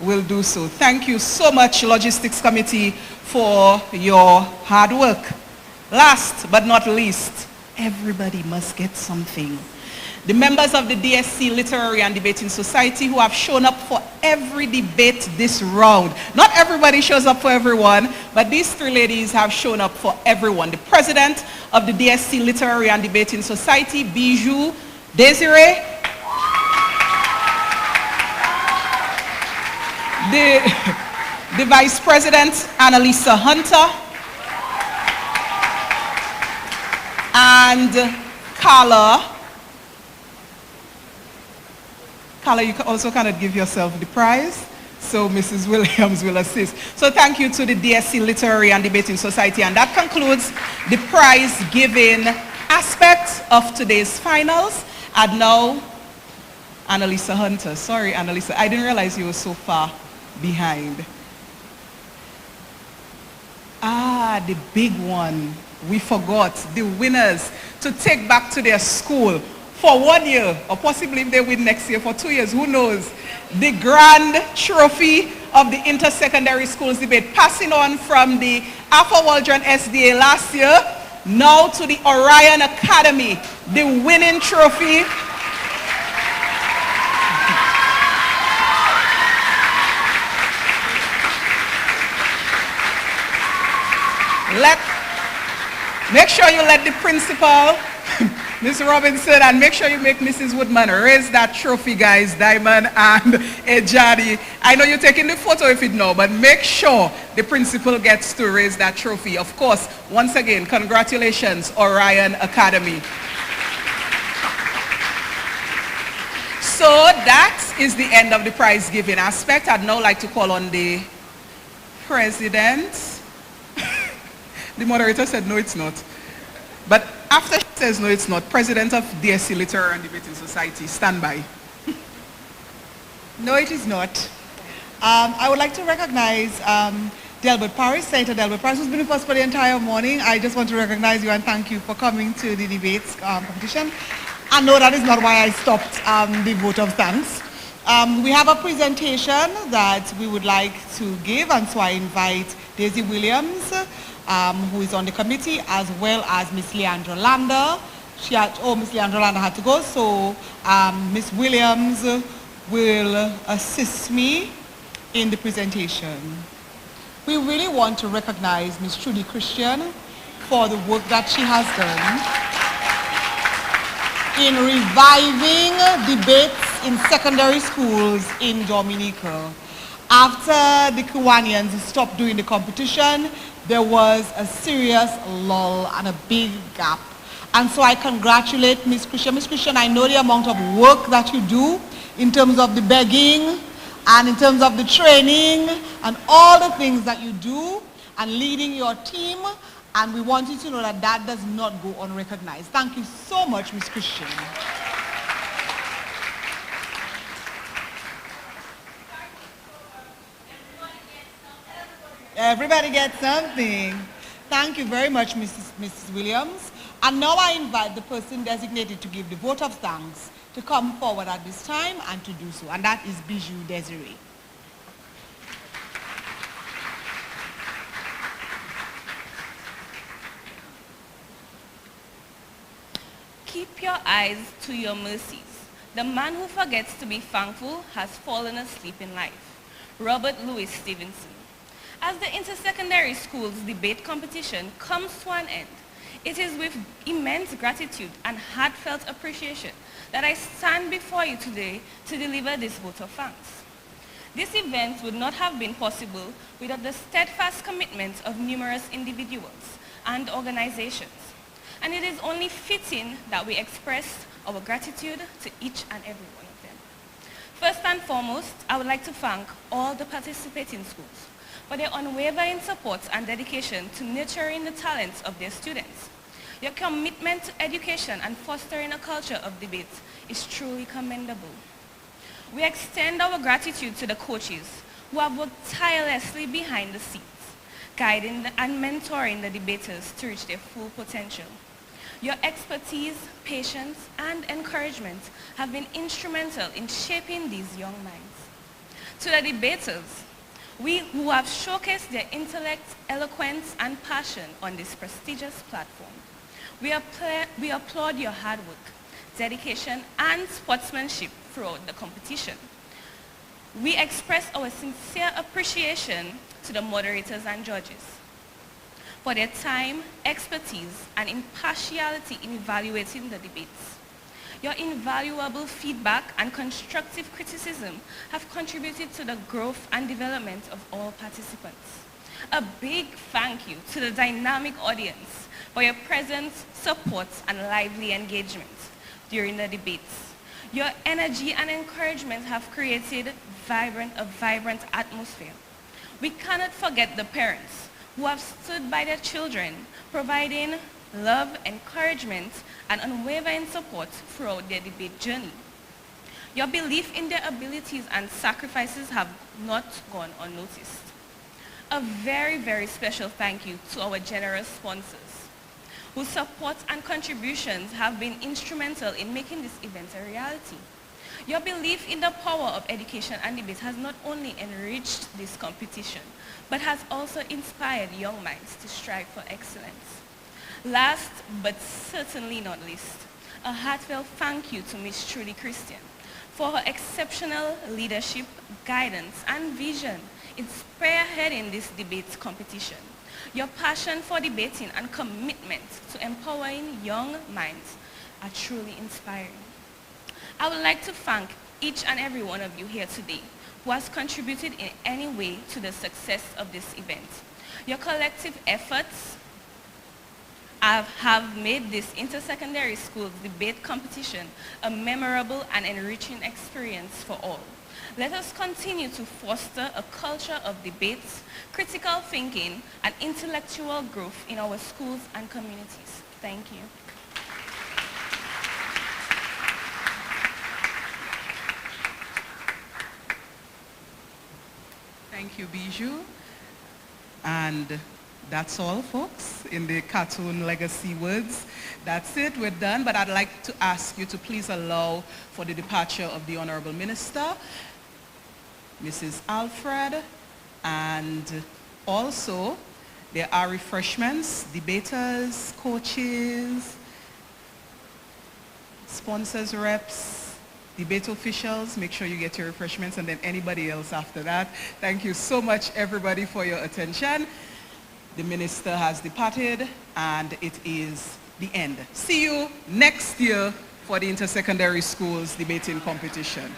A: will do so. Thank you so much, Logistics Committee, for your hard work. Last but not least, everybody must get something. The members of the DSC Literary and Debating Society who have shown up for every debate this round. Not everybody shows up for everyone, but these 3 ladies have shown up for everyone. The president of the DSC Literary and Debating Society, Bijou Desiree. The vice president, Annalisa Hunter. And Carla, you also cannot give yourself the prize, so Mrs. Williams will assist. So thank you to the DSC Literary and Debating Society, and that concludes the prize giving aspect of today's finals. And now, Annalisa Hunter. Sorry, Annalisa, I didn't realize you were so far behind. The big one. We forgot the winners to take back to their school for 1 year, or possibly if they win next year for 2 years, who knows? The grand trophy of the Intersecondary Schools Debate, passing on from the Alpha Waldron SDA last year, now to the Orion Academy, the winning trophy. Make sure you let the principal, Ms. Robinson, and make sure you make Mrs. Woodman raise that trophy, guys, Diamond and Ejadi. I know you're taking the photo if it no, but make sure the principal gets to raise that trophy. Of course, once again, congratulations, Orion Academy. So that is the end of the prize giving aspect. I'd now like to call on the president. The moderator said, no, it's not. But after she says, no, it's not, president of DSC Literary and Debating Society, stand by.
C: No, it is not. I would like to recognize Delbert Paris, Senator Delbert Paris, who's been with us for the entire morning. I just want to recognize you and thank you for coming to the debates competition. And no, that is not why I stopped the vote of thanks. We have a presentation that we would like to give, and so I invite Daisy Williams, who is on the committee, as well as Miss Leandra Lander. Miss Leandra Lander had to go, so Miss Williams will assist me in the presentation. We really want to recognize Miss Trudy Christian for the work that she has done in reviving debates in secondary schools in Dominica. After the Kiwanians stopped doing the competition, there was a serious lull and a big gap. And so I congratulate Ms. Christian. Ms. Christian, I know the amount of work that you do in terms of the begging and in terms of the training and all the things that you do and leading your team. And we want you to know that that does not go unrecognized. Thank you so much, Ms. Christian. Everybody gets something. Thank you very much, Mrs. Williams. And now I invite the person designated to give the vote of thanks to come forward at this time and to do so. And that is Bijou Desiree.
U: your eyes to your mercies. The man who forgets to be thankful has fallen asleep in life. Robert Louis Stevenson. As the intersecondary schools debate competition comes to an end, it is with immense gratitude and heartfelt appreciation that I stand before you today to deliver this vote of thanks. This event would not have been possible without the steadfast commitment of numerous individuals and organizations, and it is only fitting that we express our gratitude to each and every one of them. First and foremost, I would like to thank all the participating schools for their unwavering support and dedication to nurturing the talents of their students. Your commitment to education and fostering a culture of debate is truly commendable. We extend our gratitude to the coaches who have worked tirelessly behind the scenes, guiding and mentoring the debaters to reach their full potential. Your expertise, patience, and encouragement have been instrumental in shaping these young minds. To the debaters, who have showcased their intellect, eloquence, and passion on this prestigious platform, we applaud your hard work, dedication, and sportsmanship throughout the competition. We express our sincere appreciation to the moderators and judges for their time, expertise, and impartiality in evaluating the debates. Your invaluable feedback and constructive criticism have contributed to the growth and development of all participants. A big thank you to the dynamic audience for your presence, support, and lively engagement during the debates. Your energy and encouragement have created a vibrant atmosphere. We cannot forget the parents who have stood by their children, providing love, encouragement, and unwavering support throughout their debate journey. Your belief in their abilities and sacrifices have not gone unnoticed. A very, very special thank you to our generous sponsors, whose support and contributions have been instrumental in making this event a reality. Your belief in the power of education and debate has not only enriched this competition, but has also inspired young minds to strive for excellence. Last, but certainly not least, a heartfelt thank you to Ms. Trudy Christian for her exceptional leadership, guidance, and vision in spearheading this debate competition. Your passion for debating and commitment to empowering young minds are truly inspiring. I would like to thank each and every one of you here today who has contributed in any way to the success of this event. Your collective efforts have made this intersecondary schools debate competition a memorable and enriching experience for all. Let us continue to foster a culture of debates, critical thinking, and intellectual growth in our schools and communities. Thank you.
A: Thank you, Bijou. And that's all, folks, in the cartoon legacy words. That's it, we're done. But I'd like to ask you to please allow for the departure of the Honorable Minister, Mrs. Alfred, and also there are refreshments, debaters, coaches, sponsors, reps, debate officials. Make sure you get your refreshments, and then anybody else after that. Thank you so much, everybody, for your attention. The minister has departed, and it is the end. See you next year for the intersecondary schools debating competition.